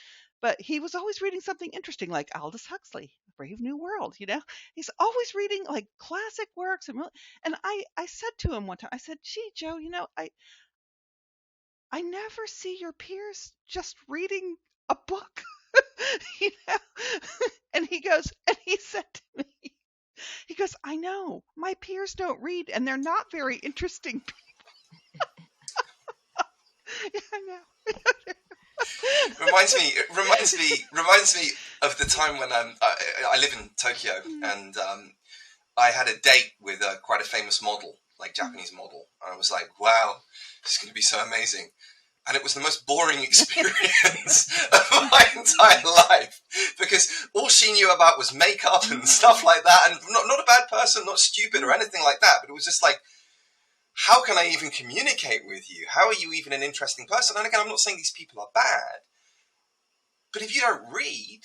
C: But he was always reading something interesting, like Aldous Huxley, Brave New World, He's always reading, like, classic works. And I said to him one time, I said, gee, Joe, I never see your peers just reading a book. And he said to me, he goes, I know, my peers don't read, and they're not very interesting people. Yeah, I know.
A: reminds me of the time when I live in Tokyo, and I had a date with quite a famous model, like Japanese model. And I was like, wow, this is going to be so amazing. And it was the most boring experience of my entire life, because all she knew about was makeup and stuff like that. And not a bad person, not stupid or anything like that, but it was just like, how can I even communicate with you? How are you even an interesting person? And again, I'm not saying these people are bad, but if you don't read,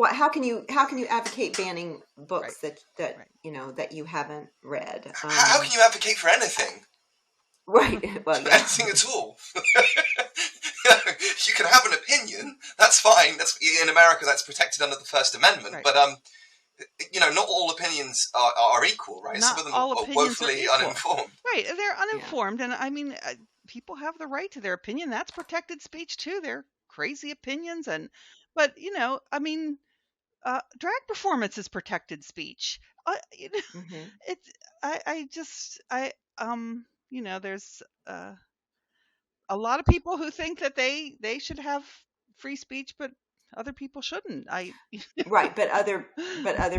B: how can you advocate banning books that that you haven't read?
A: How can you advocate for anything?
B: Right. Well, yeah.
A: Anything at all. You can have an opinion. That's fine. That's in America. That's protected under the First Amendment. Right. But not all opinions are equal, right?
C: Not
A: some of them
C: all
A: are woefully uninformed.
C: Right. They're uninformed, yeah. And I mean, people have the right to their opinion. That's protected speech too. They're crazy opinions, but I mean, drag performance is protected speech.
B: Mm-hmm.
C: It's there's a lot of people who think that they should have free speech, but other people shouldn't.
B: Right, but other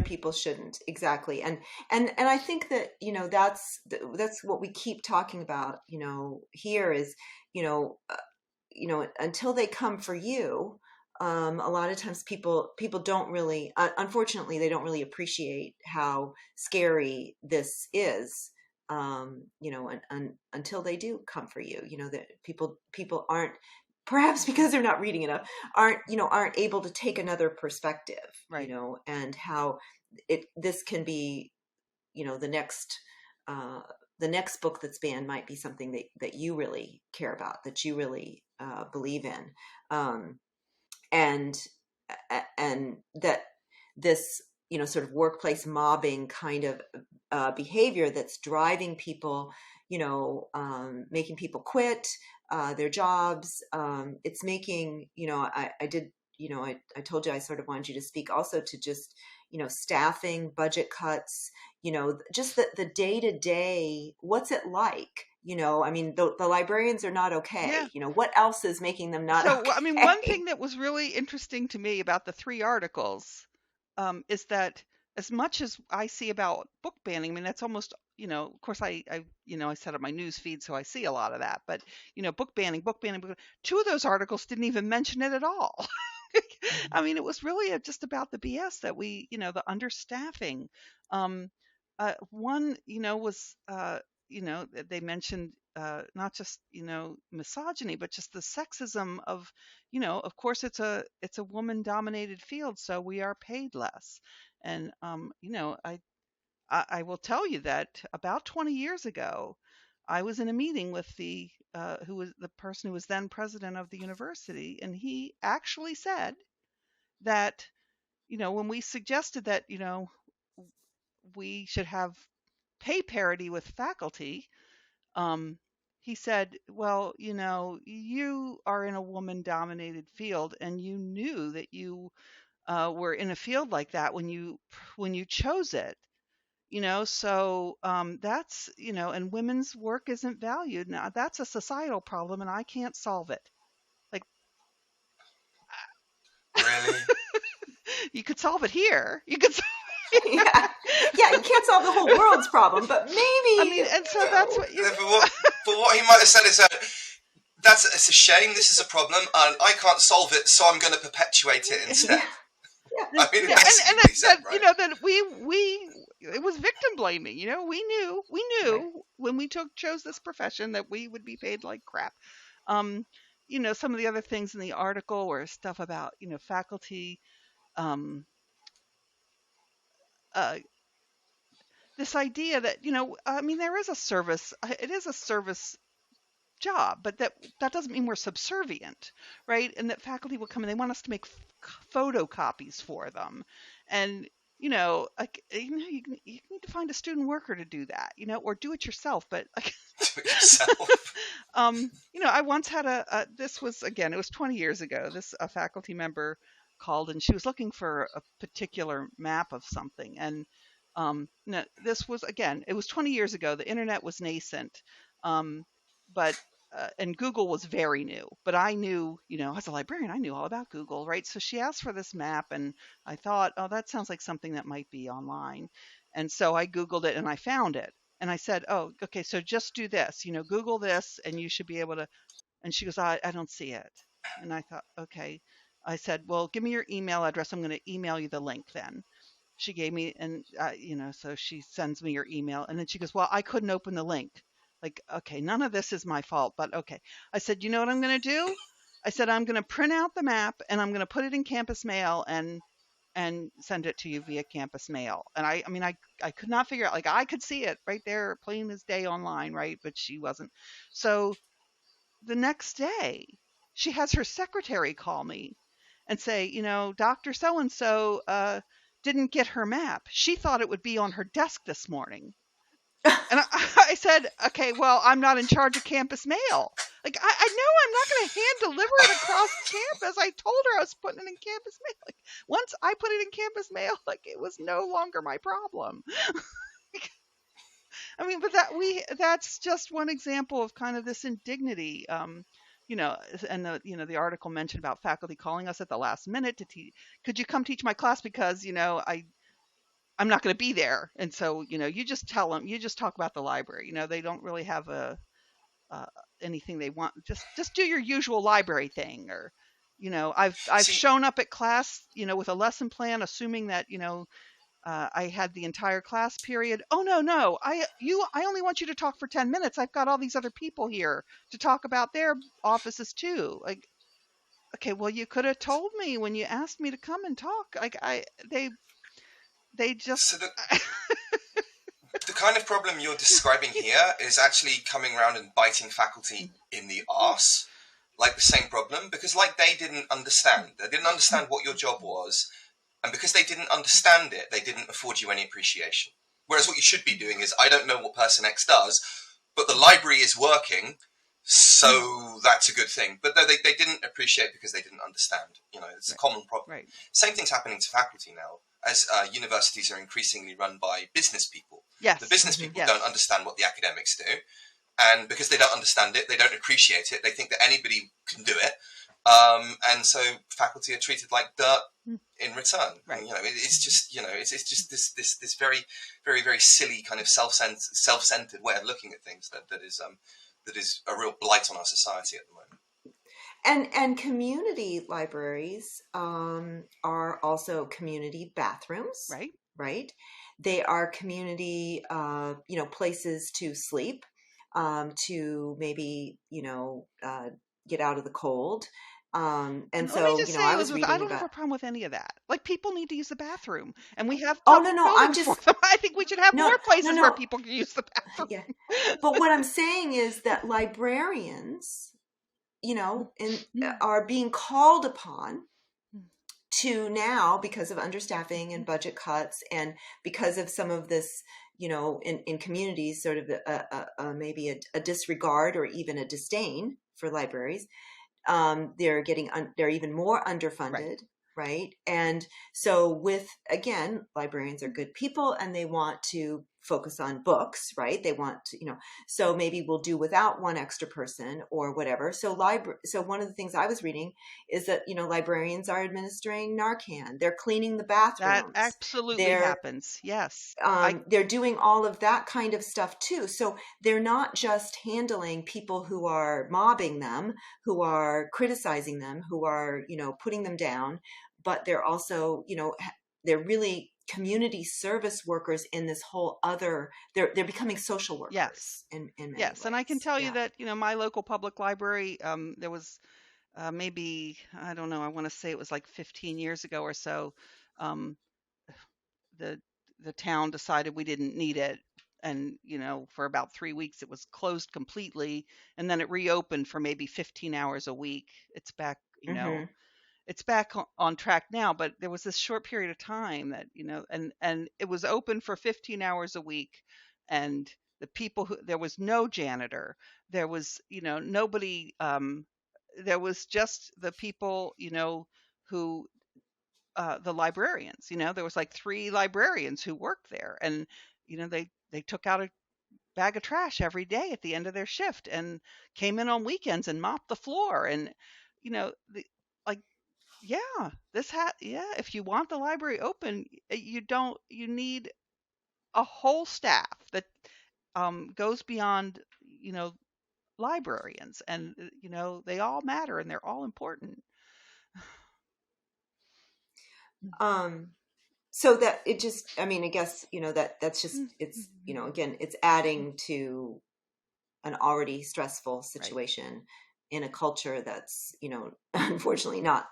B: people shouldn't, exactly. And I think that that's what we keep talking about here is until they come for you, a lot of times people don't really, unfortunately, they don't really appreciate how scary this is. Until they do come for you, that people aren't, perhaps because they're not reading enough, aren't able to take another perspective,
C: Right.
B: And how this can be, the next book that's banned might be something that you really care about, that you really believe in, and that this sort of workplace mobbing kind of behavior that's driving people, making people quit their jobs. It's making, I told you I sort of wanted you to speak also to just, staffing, budget cuts, just the day-to-day, what's it like? I mean, the librarians are not okay.
C: Yeah.
B: What else is making them not okay?
C: I mean, one thing that was really interesting to me about the 3 articles is that as much as I see about book banning, I mean, that's almost, of course I set up my news feed, so I see a lot of that, but, book banning, 2 of those articles didn't even mention it at all. I mean, it was really just about the BS that we, the understaffing. One, was, they mentioned not just, misogyny, but just the sexism of, of course it's a woman dominated field, so we are paid less. And, I will tell you that about 20 years ago, I was in a meeting with the who was the person who was then president of the university, and he actually said that, when we suggested that, we should have pay parity with faculty, he said, well, you are in a woman dominated field, and you knew that you were in a field like that when you chose it. So that's, and women's work isn't valued. Now that's a societal problem, and I can't solve it. Like,
A: Really?
C: you could solve it here. You could.
B: yeah, you can't solve the whole world's problem, but maybe.
C: I mean, and so that's what.
A: But what he might have said is that it's a shame. This is a problem, and I can't solve it, so I'm going to perpetuate it instead.
B: Yeah.
A: I mean,
C: and
A: said, right?
C: that we it was victim blaming. We knew
B: Right.
C: when we chose this profession that we would be paid like crap. Some of the other things in the article were stuff about faculty. This idea that I mean, there is a service. It is a service job, but that doesn't mean we're subservient, right? And that faculty will come and they want us to make photocopies for them, and like you need to find a student worker to do that, or do it yourself. But like,
A: do it yourself.
C: I once had this was, again, it was 20 years ago. A faculty member called and she was looking for a particular map of something, and no, this was, again, it was 20 years ago. The internet was nascent. But and Google was very new, but I knew, as a librarian, I knew all about Google, right? So she asked for this map, and I thought, oh, that sounds like something that might be online. And so I Googled it and I found it. And I said, oh, okay, so just do this, Google this, and you should be able to. And she goes, I don't see it. And I thought, okay. I said, well, give me your email address. I'm going to email you the link then. She gave me, and, so she sends me your email. And then she goes, well, I couldn't open the link. Like, okay, none of this is my fault, but okay. I said, you know what I'm going to do? I said, I'm going to print out the map and I'm going to put it in campus mail and send it to you via campus mail. And I mean, I could not figure out, like, I could see it right there, plain as day online, right? But she wasn't. So the next day, she has her secretary call me and say, Dr. So-and-so didn't get her map. She thought it would be on her desk this morning. And I said, okay, well, I'm not in charge of campus mail. Like, I know I'm not going to hand deliver it across campus. I told her I was putting it in campus mail. Like, once I put it in campus mail, like, it was no longer my problem. I mean, but that's just one example of kind of this indignity. You know, and the article mentioned about faculty calling us at the last minute to teach. Could you come teach my class because, I'm not going to be there. And so, you just tell them, you just talk about the library. They don't really have anything they want. Just do your usual library thing. Or, I've shown up at class, with a lesson plan, assuming that, I had the entire class period. Oh, no. I only want you to talk for 10 minutes. I've got all these other people here to talk about their offices too. Like, okay, well, you could have told me when you asked me to come and talk. Like, they just...
A: So the kind of problem you're describing here is actually coming around and biting faculty in the arse, like the same problem, because they didn't understand. They didn't understand what your job was, and because they didn't understand it, they didn't afford you any appreciation. Whereas what you should be doing is, I don't know what person X does, but the library is working, so that's a good thing. But no, they didn't appreciate because they didn't understand. It's a common problem.
C: Right.
A: Same thing's happening to faculty now, as universities are increasingly run by business people.
C: Yes.
A: The business people
C: Yes.
A: don't understand what the academics do. And because they don't understand it, they don't appreciate it. They think that anybody can do it. And so faculty are treated like dirt in return.
C: Right.
A: And, it's just, it's just this very, very, very silly kind of self-centered way of looking at things that is a real blight on our society at the moment.
B: And community libraries are also community bathrooms, right? They are community, places to sleep, to maybe, get out of the cold. And so, I was reading
C: I don't have a problem with any of that. Like, people need to use the bathroom, and we have I think we should have more places where people can use the bathroom.
B: Yeah. But what I'm saying is that librarians, are being called upon to now, because of understaffing and budget cuts, and because of some of this, in communities, sort of maybe a disregard or even a disdain for libraries. They're even more underfunded, right? And so again, librarians are good people and they want to focus on books, right? They want to, so maybe we'll do without one extra person or whatever. So one of the things I was reading is that, librarians are administering Narcan. They're cleaning the bathrooms.
C: That absolutely happens. Yes.
B: They're doing all of that kind of stuff too. So they're not just handling people who are mobbing them, who are criticizing them, who are, putting them down, but they're also, they're really community service workers in this whole other, they're becoming social workers.
C: Yes.
B: In many
C: yes.
B: ways.
C: And I can tell you that, my local public library, there was maybe, I don't know, I want to say it was like 15 years ago or so. The town decided we didn't need it. And, for about 3 weeks, it was closed completely. And then it reopened for maybe 15 hours a week. It's back, it's back on track now, but there was this short period of time that, and it was open for 15 hours a week. And the people there was no janitor, there was, nobody, there was just the people, who, the librarians, there was like 3 librarians who worked there, and, they took out a bag of trash every day at the end of their shift and came in on weekends and mopped the floor. And, if you want the library open, you need a whole staff that goes beyond, librarians, and, they all matter and they're all important.
B: So that it just, I guess, that's just, it's, again, it's adding to an already stressful situation in a culture that's, unfortunately not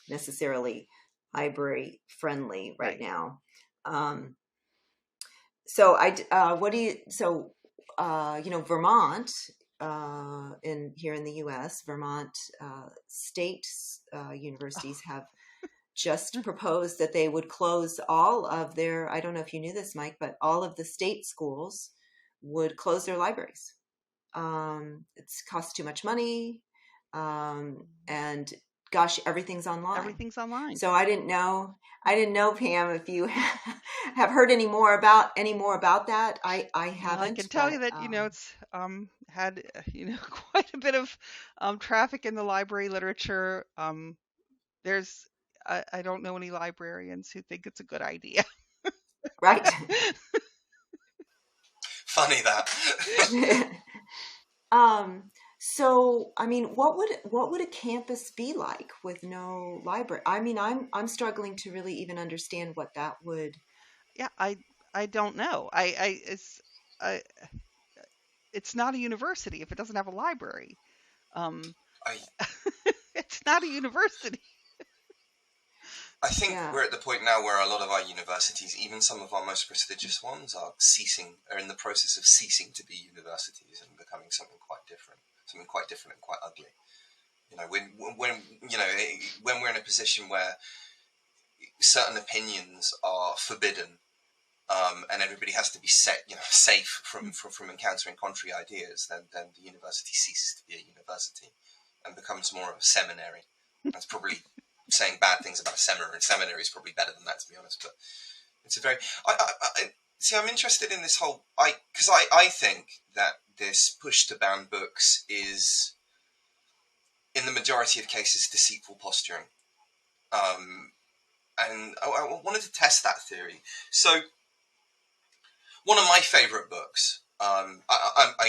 B: necessarily library friendly right now. Vermont, here in the U.S., Vermont state universities have just proposed that they would close all of their, I don't know if you knew this, Mike, but all of the state schools would close their libraries. It's cost too much money. And gosh, everything's online.
C: Everything's online.
B: So I didn't know, Pam, if you have heard any more about that. I haven't.
C: Well, I can tell you that, it's had, quite a bit of traffic in the library literature. There's, I don't know any librarians who think it's a good idea.
B: Right.
A: Funny that.
B: So, I mean, what would a campus be like with no library? I mean, I'm struggling to really even understand what that would.
C: Yeah, I don't know. It's not a university if it doesn't have a library. It's not a university.
A: I think we're at the point now where a lot of our universities, even some of our most prestigious ones, are in the process of ceasing to be universities and becoming something quite different and quite ugly. When we're in a position where certain opinions are forbidden, and everybody has to be safe from encountering contrary ideas, then the university ceases to be a university and becomes more of a seminary. That's probably saying bad things about a seminary, and seminary is probably better than that, to be honest. But it's a very I'm interested in this whole because I think that this push to ban books is, in the majority of cases, deceitful posturing. And I wanted to test that theory. So, one of my favorite books, I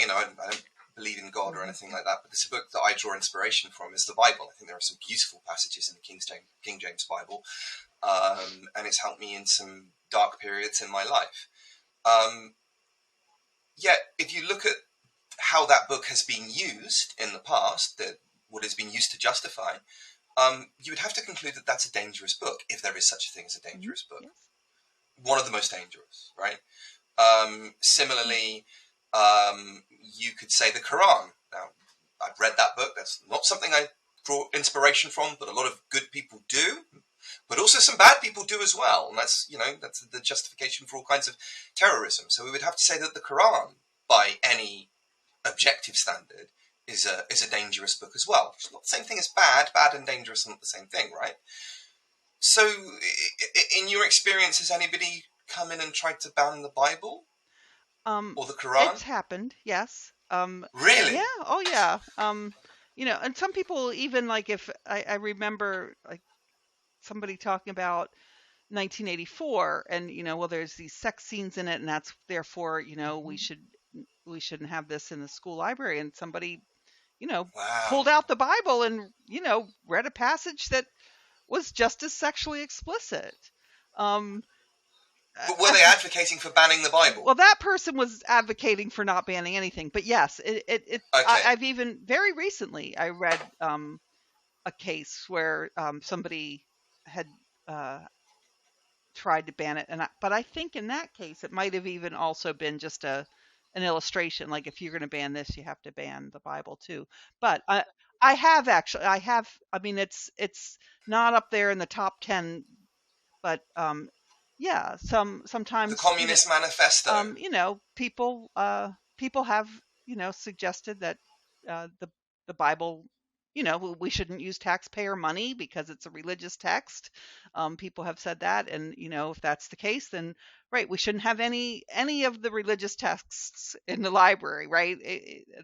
A: don't believe in God or anything like that, but it's a book that I draw inspiration from, is the Bible. I think there are some beautiful passages in the King James Bible, and it's helped me in some dark periods in my life. Yet, if you look at how that book has been used in the past, what has been used to justify, you would have to conclude that that's a dangerous book, if there is such a thing as a dangerous book.
C: Yes.
A: One of the most dangerous, right? Similarly, you could say the Quran. Now, I've read that book. That's not something I draw inspiration from, but a lot of good people do. But also some bad people do as well. And that's the justification for all kinds of terrorism. So we would have to say that the Quran, by any objective standard, is a dangerous book as well. It's not the same thing as bad. Bad and dangerous are not the same thing, right? So, in your experience, has anybody come in and tried to ban the Bible or the Quran?
C: It's happened, yes.
A: Really?
C: Yeah. Oh, yeah. And some people even, like, if I remember, like, somebody talking about 1984, and there's these sex scenes in it, and that's therefore we shouldn't have this in the school library, and somebody
A: Wow.
C: pulled out the Bible and read a passage that was just as sexually explicit.
A: But were they advocating for banning the Bible?
C: Well, that person was advocating for not banning anything, but yes,
A: Okay.
C: I've even very recently I read a case where somebody had tried to ban it, but I think in that case it might have even also been just an illustration, like, if you're going to ban this, you have to ban the Bible too. But I mean, it's not up there in the top 10, but yeah, sometimes
A: the Communist Manifesto.
C: People have suggested that the Bible, we shouldn't use taxpayer money because it's a religious text. People have said that, and if that's the case, then right, we shouldn't have any of the religious texts in the library, right?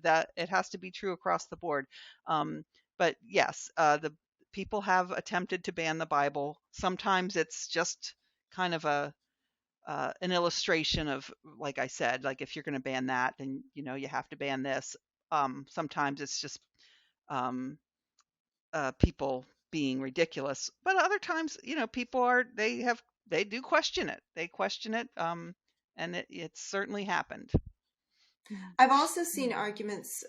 C: That it has to be true across the board. But yes, the people have attempted to ban the Bible. Sometimes it's just kind of an illustration of, like I said, like, if you're going to ban that, then you have to ban this. Sometimes it's just people being ridiculous, but other times people they do question it. They question it, and it's certainly happened.
B: I've also seen arguments,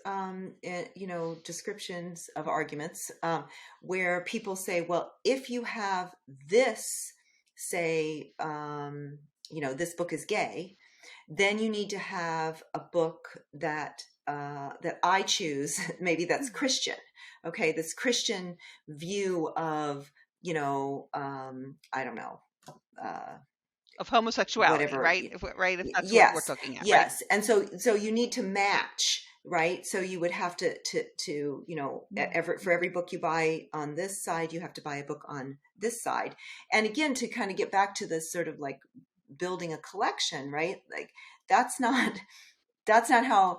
B: descriptions of arguments where people say, well, if you have this, say, this book is gay, then you need to have a book that I choose, maybe that's Christian. Okay, this Christian view of, I don't know,
C: of homosexuality,
B: whatever,
C: right? If that's what we're
B: yes,
C: looking at,
B: yes. And so you need to match, right? So you would have to for every book you buy on this side, you have to buy a book on this side. And again, to kind of get back to this sort of like building a collection, right? Like that's not how,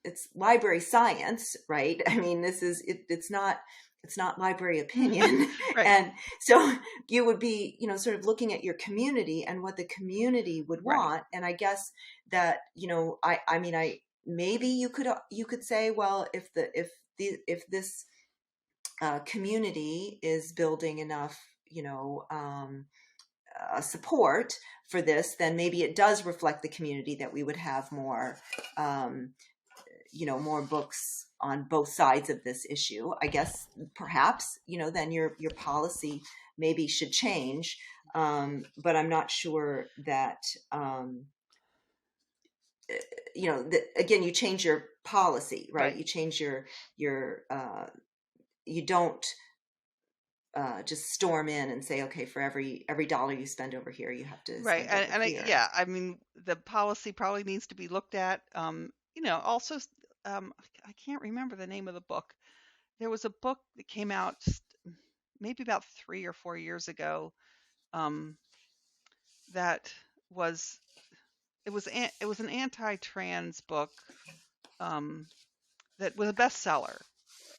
B: it's library science, right? I mean, it's not library opinion.
C: Right.
B: And so you would be, sort of looking at your community and what the community would want.
C: Right.
B: And I guess that, maybe you could say, well, if this community is building enough, support for this, then maybe it does reflect the community that we would have more, more books on both sides of this issue. I guess perhaps, then your policy maybe should change. But I'm not sure that, again, you change your policy, right? You change your you don't just storm in and say, okay, for every dollar you spend over here, you have to
C: right.
B: spend over here.
C: The policy probably needs to be looked at. Also, I can't remember the name of the book. There was a book that came out maybe about 3 or 4 years ago. That was an anti-trans book that was a bestseller.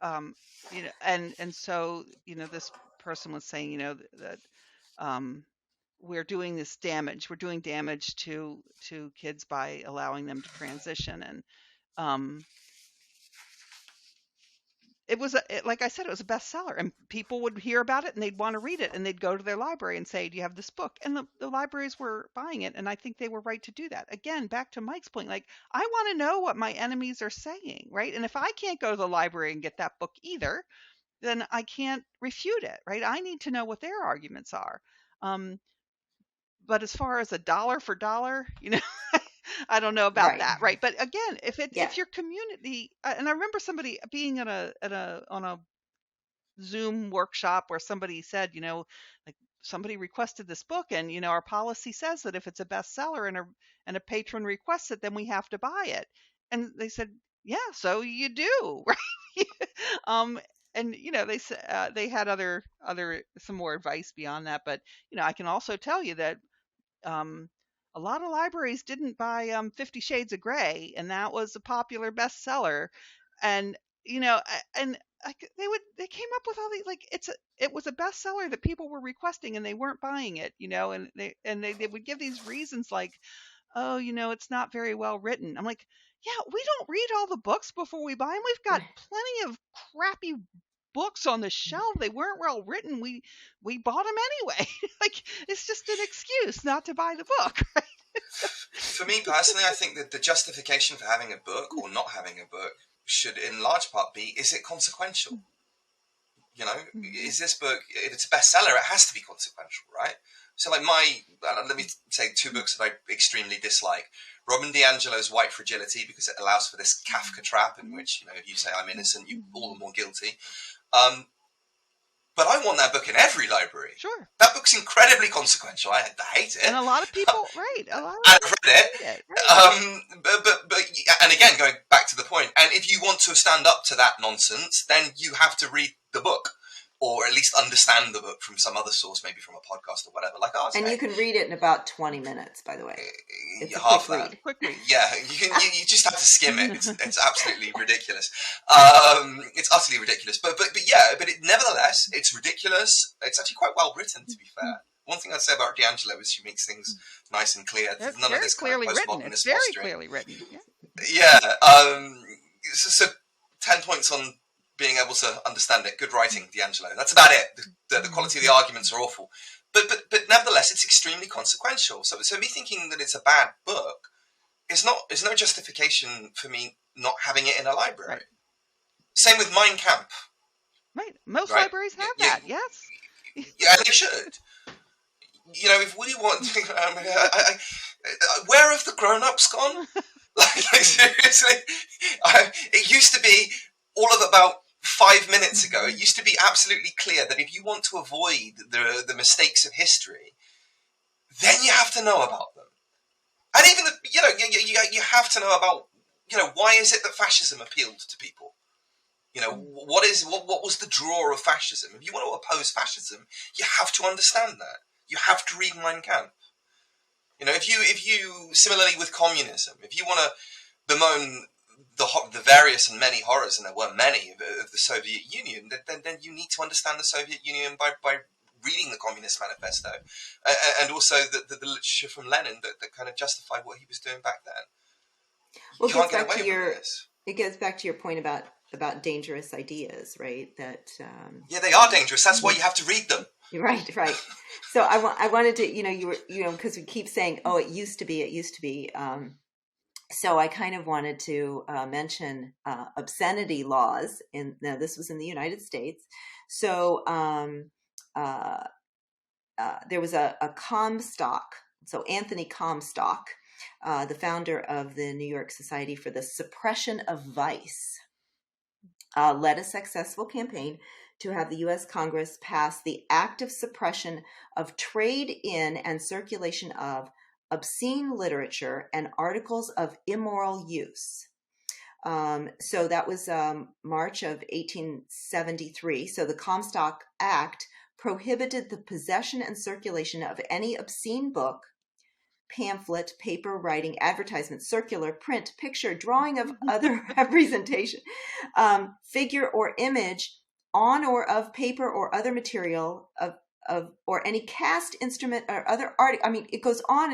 C: And so this person was saying that we're doing this damage. We're doing damage to kids by allowing them to transition, and like I said, it was a bestseller, and people would hear about it and they'd want to read it, and they'd go to their library and say, do you have this book? And the libraries were buying it, and I think they were right to do that. Again, back to Mike's point, like, I want to know what my enemies are saying, right? And if I can't go to the library and get that book either, then I can't refute it, right? I need to know what their arguments are. But as far as a dollar for dollar, I don't know about that, right? But again, if your community, and I remember somebody being on a Zoom workshop where somebody said, like, somebody requested this book, and our policy says that if it's a bestseller and a patron requests it, then we have to buy it. And they said, yeah, so you do, right? And they said they had some more advice beyond that, but I can also tell you that a lot of libraries didn't buy 50 Shades of Grey, and that was a popular bestseller. And they came up with all these, like, it was a bestseller that people were requesting and they weren't buying it, and they would give these reasons like, oh, it's not very well written. I'm like, yeah, we don't read all the books before we buy them. We've got plenty of crappy books on the shelf. They weren't well written. We bought them anyway. Like, it's just an excuse not to buy the book, right?
A: For me personally, I think that the justification for having a book or not having a book should in large part be, is it consequential? Is this book, if it's a bestseller, it has to be consequential, right? So like let me say 2 books that I extremely dislike. Robin DiAngelo's White Fragility, because it allows for this Kafka trap in which, if you say I'm innocent, you're all the more guilty. But I want that book in every library.
C: Sure.
A: That book's incredibly consequential. I hate it.
C: And a lot of people, right.
A: I've read it. Right. But and again, going back to the point, and if you want to stand up to that nonsense, then you have to read the book, or at least understand the book from some other source, maybe from a podcast or whatever, like ours.
B: And you can read it in about 20 minutes, by the way. It's a
A: half
B: quick
A: that.
B: read.
C: Quick read.
A: Yeah, you just have to skim it. It's absolutely ridiculous. It's utterly ridiculous. But nevertheless, it's ridiculous. It's actually quite well written, to be fair. One thing I'd say about DiAngelo is she makes things nice and clear.
C: None of this clearly kind of written. It's very clearly written.
A: Yeah. So 10 points on being able to understand it. Good writing, DiAngelo. That's about it. The quality of the arguments are awful. But nevertheless, it's extremely consequential. So me thinking that it's a bad book is no justification for me not having it in a library. Right. Same with Mein Kampf.
C: Right. Most libraries have that, yes.
A: Yeah, they should. If we want... where have the grown-ups gone? Like seriously? It used to be all about 5 minutes ago, it used to be absolutely clear that if you want to avoid the mistakes of history, then you have to know about them. And even, you have to know about, why is it that fascism appealed to people? What was the draw of fascism? If you want to oppose fascism, you have to understand that. You have to read Mein Kampf. If you similarly with communism, if you want to bemoan the various and many horrors, and there were many, of the Soviet Union, then you need to understand the Soviet Union by reading the Communist Manifesto, and also the literature from Lenin that kind of justified what he was doing back then.
B: Well, it gets back to your point about dangerous ideas, right? That
A: they are dangerous. That's why you have to read them.
B: Right. So I wanted to, because we keep saying, oh, it used to be. So I kind of wanted to mention obscenity laws. Now this was in the United States. So there was a Comstock. So Anthony Comstock, the founder of the New York Society for the Suppression of Vice, led a successful campaign to have the U.S. Congress pass the Act of Suppression of Trade in and Circulation of Obscene Literature and Articles of Immoral Use. So that was March of 1873. So the Comstock Act prohibited the possession and circulation of any obscene book, pamphlet, paper, writing, advertisement, circular, print, picture, drawing of other representation, figure or image on or of paper or other material of or any cast instrument or other art. I mean, it goes on.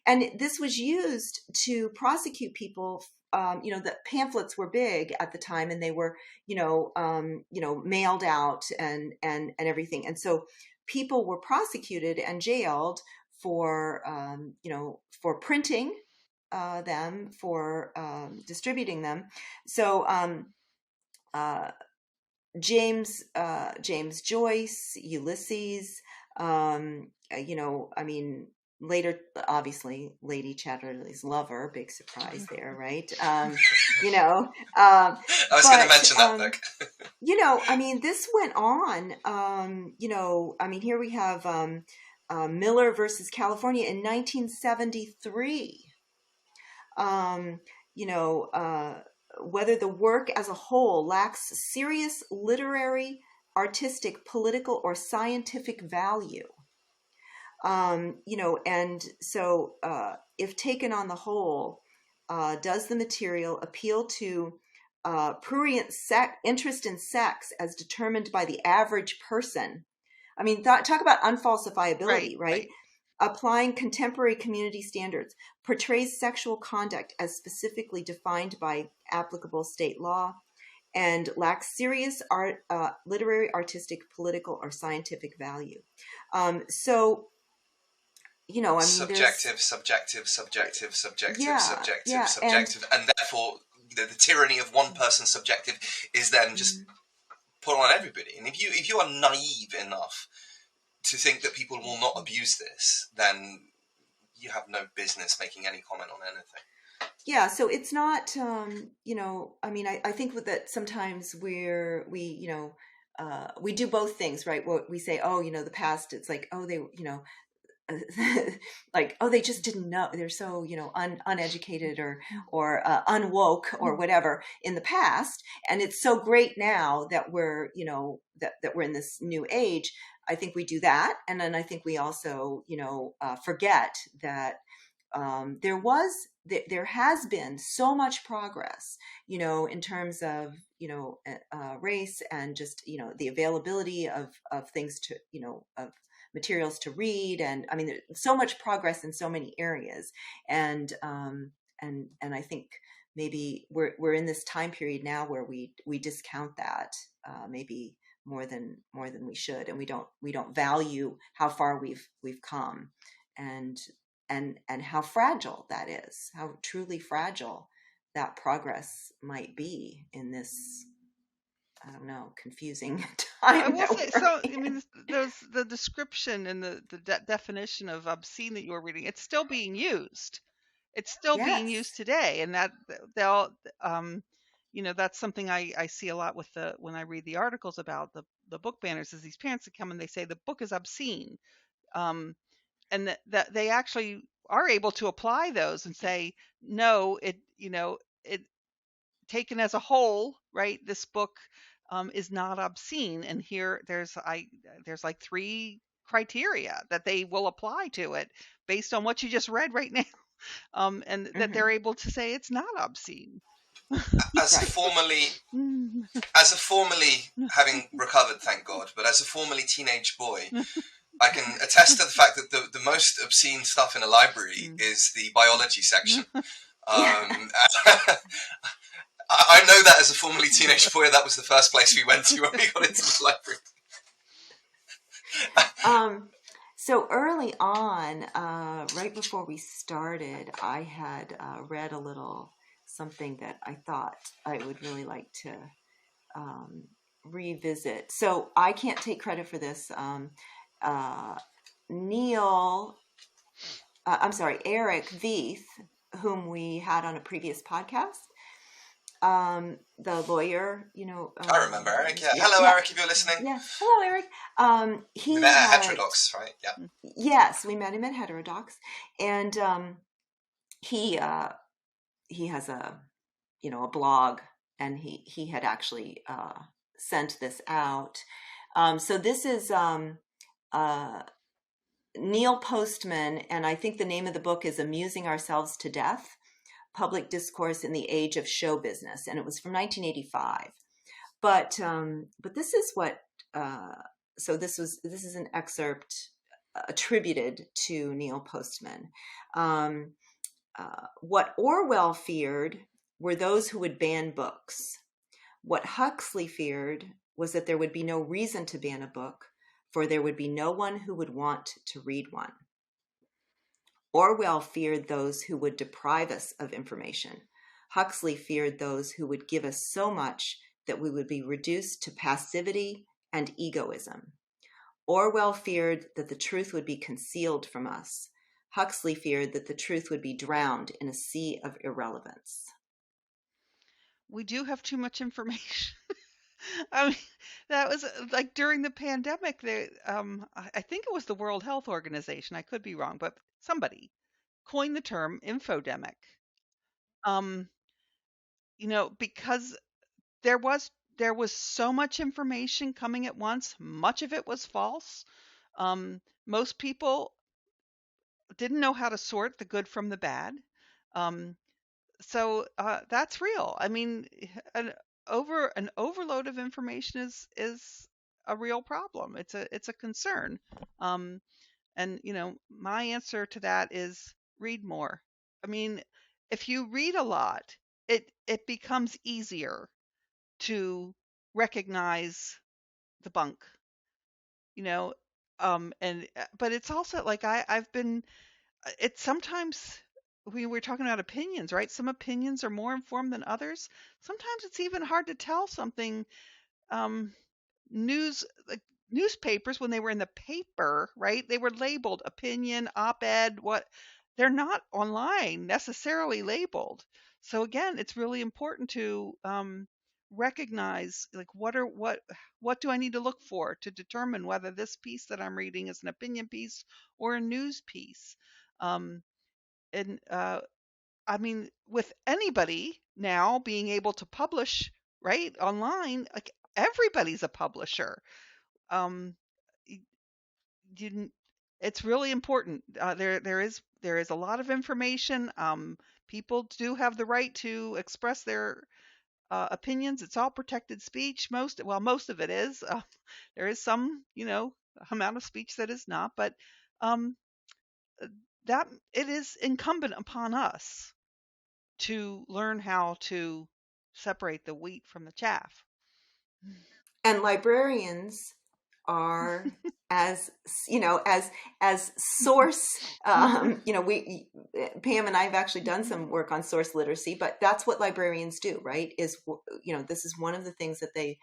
B: And this was used to prosecute people. The pamphlets were big at the time, and they were, mailed out and everything. And so people were prosecuted and jailed for printing them, for distributing them. So James Joyce, Ulysses, later, obviously, Lady Chatterley's lover, big surprise there, right?
A: I was going to mention that book.
B: This went on, here we have Miller versus California in 1973. Whether the work as a whole lacks serious literary, artistic, political, or scientific value. And so if taken on the whole, does the material appeal to prurient interest in sex as determined by the average person? I mean, talk about unfalsifiability, right? Applying contemporary community standards, portrays sexual conduct as specifically defined by applicable state law, and lacks serious art, literary, artistic, political, or scientific value. Subjective,
A: and therefore the tyranny of one person's subjective is then just put on everybody. And if you are naive enough to think that people will not abuse this, then you have no business making any comment on anything.
B: Yeah, so it's not, I think that sometimes we do both things, right? What we say, the past, it's like, they, they just didn't know. They're so, uneducated or unwoke or whatever in the past. And it's so great now that we're, that we're in this new age. I think we do that. And then I think we also, forget that there has been so much progress, in terms of, race and just, the availability of things to, of materials to read. And I mean, there's so much progress in so many areas. And I think maybe we're in this time period now where we discount that, maybe more than we should, and we don't value how far we've come, and how fragile that is, how truly fragile that progress might be in this, I don't know, confusing time.
C: I will say, so I mean, the description and the definition of obscene that you were reading, it's still being used. It's still being used today, and that they'll, that's something I see a lot with when I read the articles about the book banners, is these parents that come and they say the book is obscene. And that they actually are able to apply those and say, no, it taken as a whole, right, this book is not obscene. And here there's like 3 criteria that they will apply to it based on what you just read right now. And that they're able to say it's not obscene.
A: As a formerly having recovered, thank God, but as a formerly teenage boy, I can attest to the fact that the most obscene stuff in a library is the biology section. I know that as a formerly teenage boy, that was the first place we went to when we got into the library.
B: So early on, right before we started, I had read a little something that I thought I would really like to revisit. So I can't take credit for this. Eric Veith, whom we had on a previous podcast, the lawyer,
A: I remember Eric. Yeah. Hello, Eric, if you're listening.
B: Yeah. Hello, Eric.
A: We met at Heterodox, right? Yeah.
B: Yes, we met him at Heterodox, and he has a blog, and he had actually sent this out. So this is Neil Postman, and I think the name of the book is Amusing Ourselves to Death: Public Discourse in the Age of Show Business, and it was from 1985. But this is what. So this is an excerpt attributed to Neil Postman. What Orwell feared were those who would ban books. What Huxley feared was that there would be no reason to ban a book, for there would be no one who would want to read one. Orwell feared those who would deprive us of information. Huxley feared those who would give us so much that we would be reduced to passivity and egoism. Orwell feared that the truth would be concealed from us. Huxley feared that the truth would be drowned in a sea of irrelevance.
C: We do have too much information. I mean, that was like during the pandemic. I think it was the World Health Organization. I could be wrong, but somebody coined the term infodemic. Because there was so much information coming at once. Much of it was false. Most people didn't know how to sort the good from the bad. So that's real. I mean, an overload of information is a real problem. It's a concern. And my answer to that is read more. I mean, if you read a lot, it becomes easier to recognize the bunk. But it's also like I've been. It's sometimes. We were talking about opinions, right? Some opinions are more informed than others. Sometimes it's even hard to tell something. Newspapers, when they were in the paper, right? They were labeled opinion, op-ed, what. They're not online necessarily labeled. So again, it's really important to recognize, like, what do I need to look for to determine whether this piece that I'm reading is an opinion piece or a news piece. And I mean, with anybody now being able to publish, right, online, like, everybody's a publisher. It's really important. There is a lot of information. People do have the right to express their opinions. It's all protected speech. Most of it is. There is some, amount of speech that is not, but that it is incumbent upon us to learn how to separate the wheat from the chaff.
B: And librarians are as source, we, Pam and I have actually done some work on source literacy, but that's what librarians do, right? Is, this is one of the things that they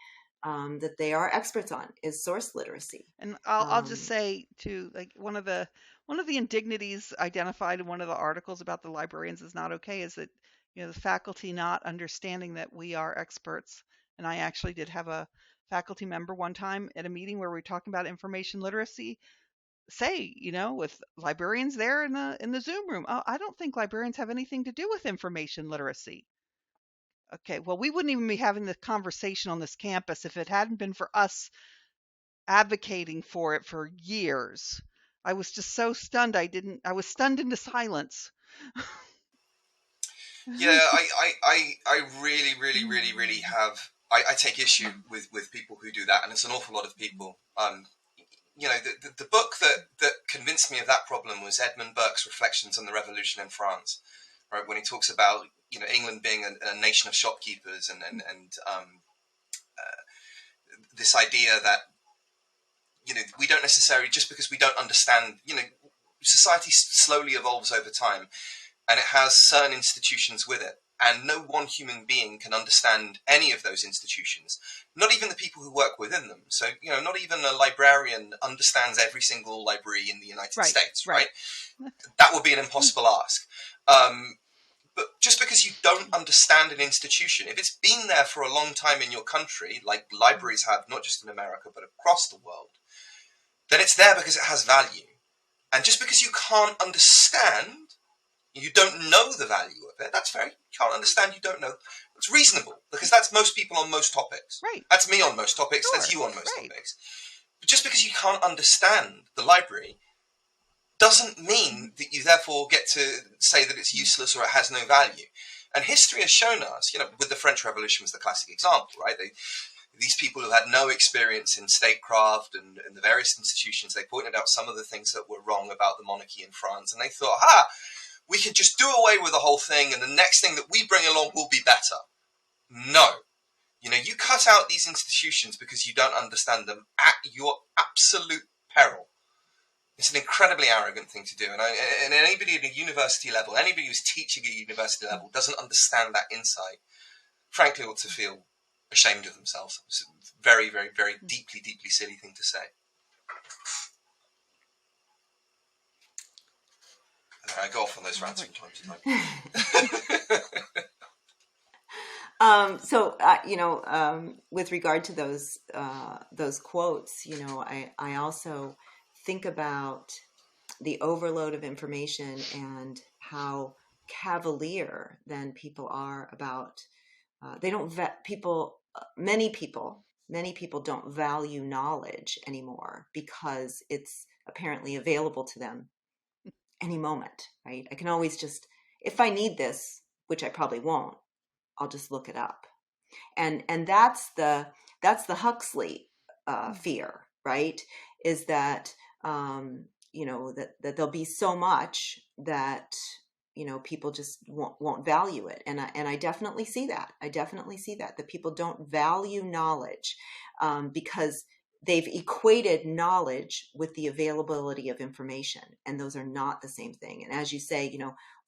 B: are experts on, is source literacy.
C: And I'll just say too, like, one of the one of the indignities identified in one of the articles about the Librarians is Not Okay is that, the faculty not understanding that we are experts. And I actually did have a faculty member one time at a meeting where we were talking about information literacy say, with librarians there in the Zoom room, oh, I don't think librarians have anything to do with information literacy. Okay, well, we wouldn't even be having this conversation on this campus if it hadn't been for us advocating for it for years. I was just so stunned. I was stunned into silence.
A: Yeah, I really, really, really, really have. I take issue with people who do that, and it's an awful lot of people. The book that convinced me of that problem was Edmund Burke's Reflections on the Revolution in France, right? When he talks about England being a nation of shopkeepers and this idea that we don't necessarily, just because we don't understand, society slowly evolves over time, and it has certain institutions with it. And no one human being can understand any of those institutions, not even the people who work within them. So, not even a librarian understands every single library in the United States, right? That would be an impossible ask. But just because you don't understand an institution, if it's been there for a long time in your country, like libraries have, not just in America, but across the world, then it's there because it has value. And just because you can't understand, you don't know the value of it, that's fair. You can't understand, you don't know. It's reasonable, because that's most people on most topics.
C: Right.
A: That's me on most topics, that's you on most topics. But just because you can't understand the library doesn't mean that you therefore get to say that it's useless or it has no value. And history has shown us, with the French Revolution was the classic example, right? These people who had no experience in statecraft and the various institutions, they pointed out some of the things that were wrong about the monarchy in France, and they thought, we could just do away with the whole thing, and the next thing that we bring along will be better. No. You cut out these institutions because you don't understand them at your absolute peril. It's an incredibly arrogant thing to do. And anybody at a university level, anybody who's teaching at a university level doesn't understand that insight, frankly, ought to feel ashamed of themselves. It's a very, very, very deeply, deeply silly thing to say. I go off on those rants from time to
B: time. With regard to those quotes, I also think about the overload of information and how cavalier then people are about. Many people don't value knowledge anymore because it's apparently available to them any moment, right? I can always just, if I need this, which I probably won't, I'll just look it up. And that's the Huxley fear, right? Is that that there'll be so much that people just won't value it, and I definitely see that. That people don't value knowledge because they've equated knowledge with the availability of information, and those are not the same thing. And as you say,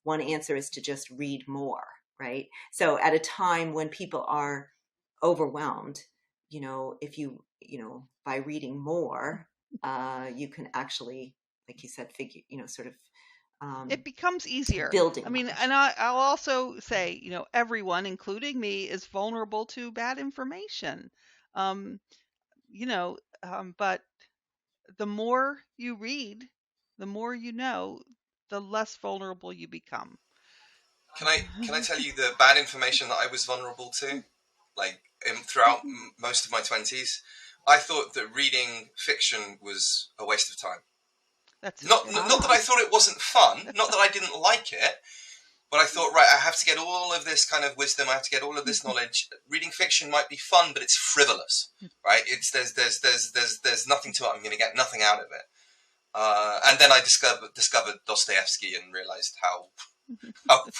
B: one answer is to just read more, right? So at a time when people are overwhelmed, if you by reading more, you can actually, like you said, figure, sort of.
C: It becomes easier.
B: Building.
C: I mean, and I'll also say, everyone, including me, is vulnerable to bad information. But the more you read, the more you know, the less vulnerable you become.
A: Can I tell you the bad information that I was vulnerable to? Like throughout most of my 20s, I thought that reading fiction was a waste of time.
C: That's
A: not that I thought it wasn't fun, not that I didn't like it, but I thought, right, I have to get all of this kind of wisdom, I have to get all of this knowledge. Reading fiction might be fun, but it's frivolous, right? There's nothing to it. I'm going to get nothing out of it. And then I discovered Dostoevsky and realized how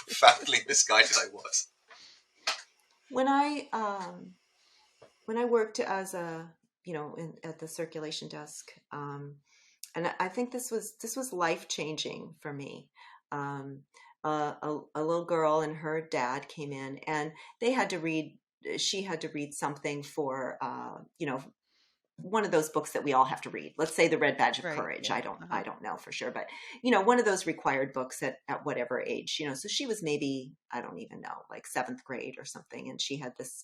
A: profoundly misguided I was.
B: When I worked as at the circulation desk, and I think this was life-changing for me. A little girl and her dad came in, and she had to read something for one of those books that we all have to read. Let's say The Red Badge of
C: Right.
B: Courage.
C: Yeah.
B: I don't know for sure, but one of those required books at whatever age, so she was maybe, I don't even know, like 7th grade or something. And she had this,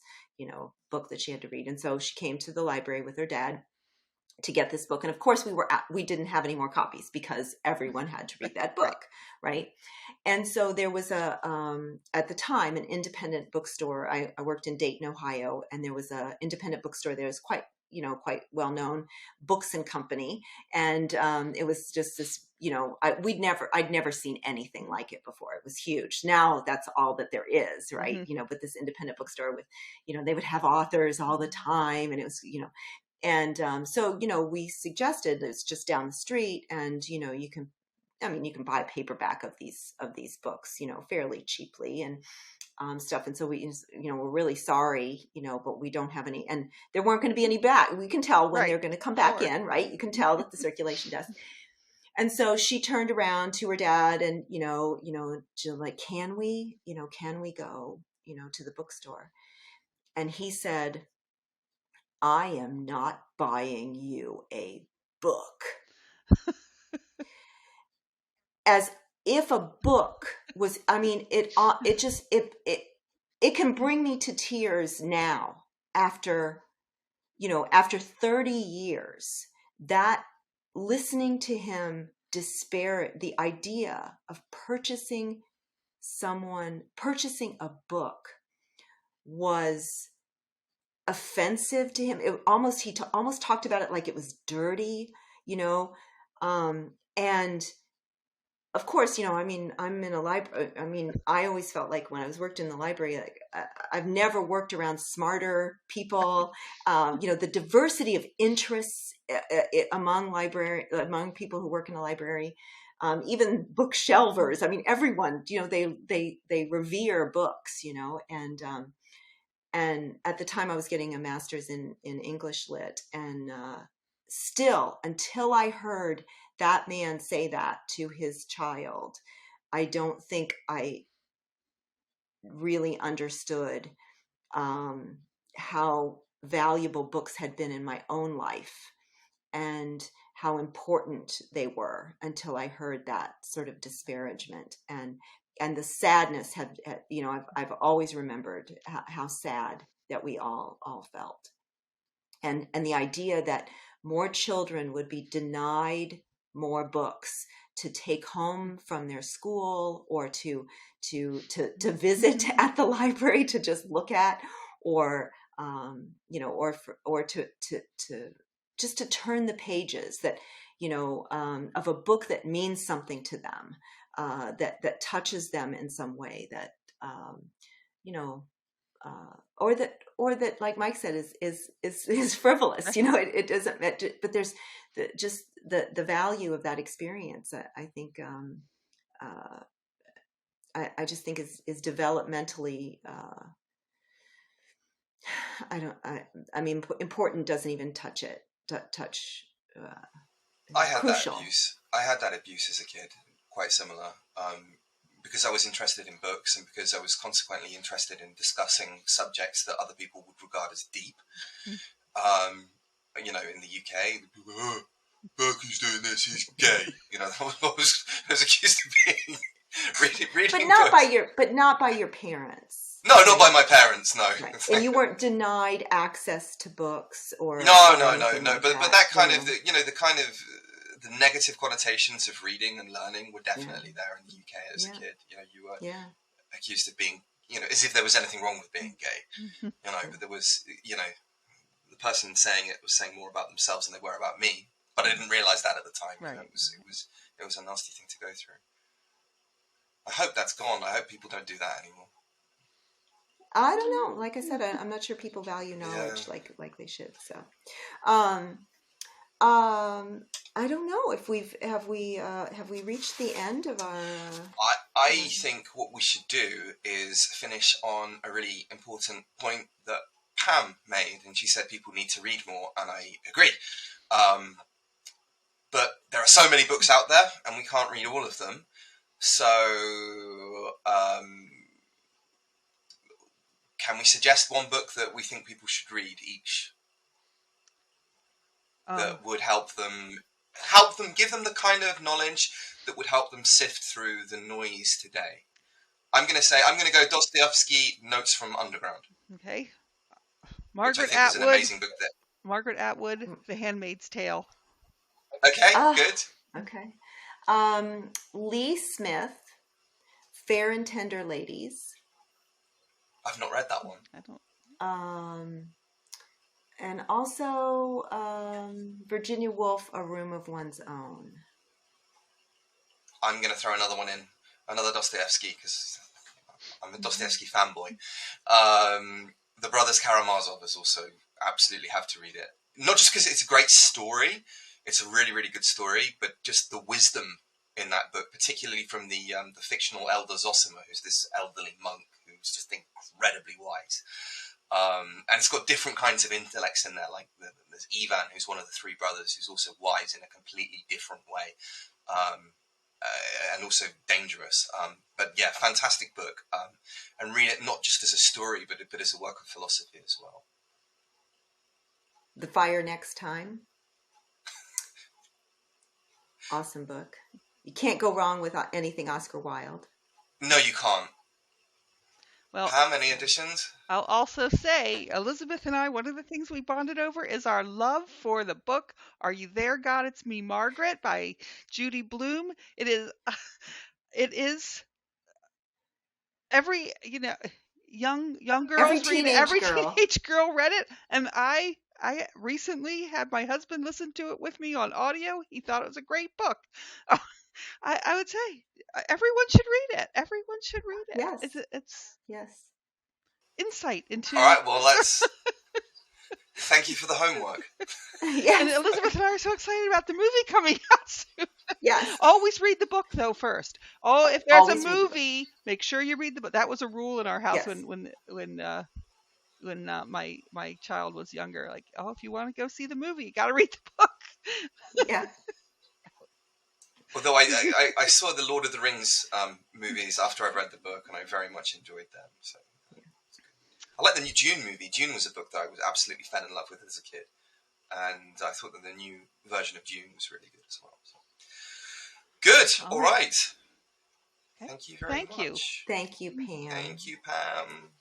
B: book that she had to read. And so she came to the library with her dad to get this book. And of course we didn't have any more copies because everyone had to read that book. Right. And so there was at the time, an independent bookstore. I worked in Dayton, Ohio, and there was a independent bookstore there. It was quite well-known, Books and Company. And it was just this, I'd never seen anything like it before. It was huge. Now that's all that there is, right?
C: Mm-hmm.
B: But this independent bookstore with, they would have authors all the time. And it was, and so, we suggested it's just down the street, and, you can buy a paperback of these books, fairly cheaply and stuff. And so we're really sorry, but we don't have any, and there weren't going to be any back. We can tell when they're going to come back in, right? You can tell that the circulation desk. And so she turned around to her dad and, she's like, can we go, to the bookstore? And he said, I am not buying you a book. As if a book was, it can bring me to tears now after 30 years, that listening to him despair, the idea of purchasing a book was offensive to him. He almost talked about it like it was dirty, and of course, I'm in a library. I always felt like when I worked in the library, like, I've never worked around smarter people. The diversity of interests among people who work in a library, even bookshelvers. Everyone, they revere books, and at the time I was getting a master's in English lit, and still, until I heard that man say that to his child, I don't think I really understood how valuable books had been in my own life and how important they were, until I heard that sort of disparagement and the sadness. I've always remembered how sad that we all felt, and the idea that more children would be denied more books to take home from their school, or to visit at the library to just look at, or to just to turn the pages, that of a book that means something to them, that touches them in some way, that or that, like Mike said, is frivolous. It doesn't. But there's the value of that experience. I think I just think is developmentally. Important doesn't even touch it.
A: I had
B: crucial.
A: that abuse. I had that abuse as a kid, quite similar. Because I was interested in books, and because I was consequently interested in discussing subjects that other people would regard as deep. In the UK, Burke, who's doing this, he's gay. I was accused of being reading
B: but not
A: books.
B: not by your parents.
A: No, not by my parents. No,
B: right. And you weren't denied access to books, or
A: no.
B: Like
A: but that kind of the kind of the negative connotations of reading and learning were definitely there in the UK as a kid. You were accused of being, as if there was anything wrong with being gay. But there was, the person saying it was saying more about themselves than they were about me. But I didn't realise that at the time.
C: Right.
A: It was a nasty thing to go through. I hope that's gone. I hope people don't do that anymore.
B: I don't know. Like I said, I'm not sure people value knowledge like they should. So, I don't know if have we reached the end of our.
A: I think what we should do is finish on a really important point that Pam made, and she said people need to read more, and I agree. But there are so many books out there, and we can't read all of them. So, can we suggest one book that we think people should read each? that would help them, give them the kind of knowledge that would help them sift through the noise today. I'm going to go Dostoevsky, Notes from Underground.
C: Okay.
A: Which I think is an amazing book there.
C: Margaret Atwood, The Handmaid's Tale.
A: Okay, good.
B: Okay. Lee Smith, Fair and Tender Ladies.
A: I've not read that one.
C: I don't.
B: And also Virginia Woolf, A Room of One's Own.
A: I'm going to throw another one in, another Dostoevsky, because I'm a Dostoevsky fanboy. The Brothers Karamazov is also absolutely have to read it. Not just because it's a great story, it's a really, really good story, but just the wisdom in that book, particularly from the fictional elder Zosima, who's this elderly monk who's just incredibly wise. And it's got different kinds of intellects in there, like there's Ivan, who's one of the three brothers, who's also wise in a completely different way, and also dangerous. But yeah, fantastic book. And read it not just as a story, but as a work of philosophy as well.
B: The Fire Next Time. Awesome book. You can't go wrong with anything Oscar Wilde.
A: No, you can't.
C: Well,
A: how many editions?
C: I'll also say, Elizabeth and I, one of the things we bonded over is our love for the book Are You There, God? It's Me, Margaret by Judy Blume. It is every, young girls read it. Every teenage girl read it. And I recently had my husband listen to it with me on audio. He thought it was a great book. I would say everyone should read it. Everyone should read it.
B: Yes.
C: It's
B: yes.
C: Insight into.
A: All right. Well, let's. Thank you for the homework.
C: Yes. And Elizabeth and I are so excited about the movie coming out soon.
B: Yes.
C: Always read the book though first. Oh, if there's a movie, make sure you read the book. That was a rule in our house when my child was younger. Like, if you want to go see the movie, you got to read the book.
B: Yeah.
A: Although I saw the Lord of the Rings movies after I read the book, and I very much enjoyed them. So I like the new Dune movie. Dune was a book that I was absolutely fell in love with as a kid, and I thought that the new version of Dune was really good as well. So. Good. All right.
C: Okay.
A: Thank you very much.
B: Thank you, Pam.
A: Thank you, Pam.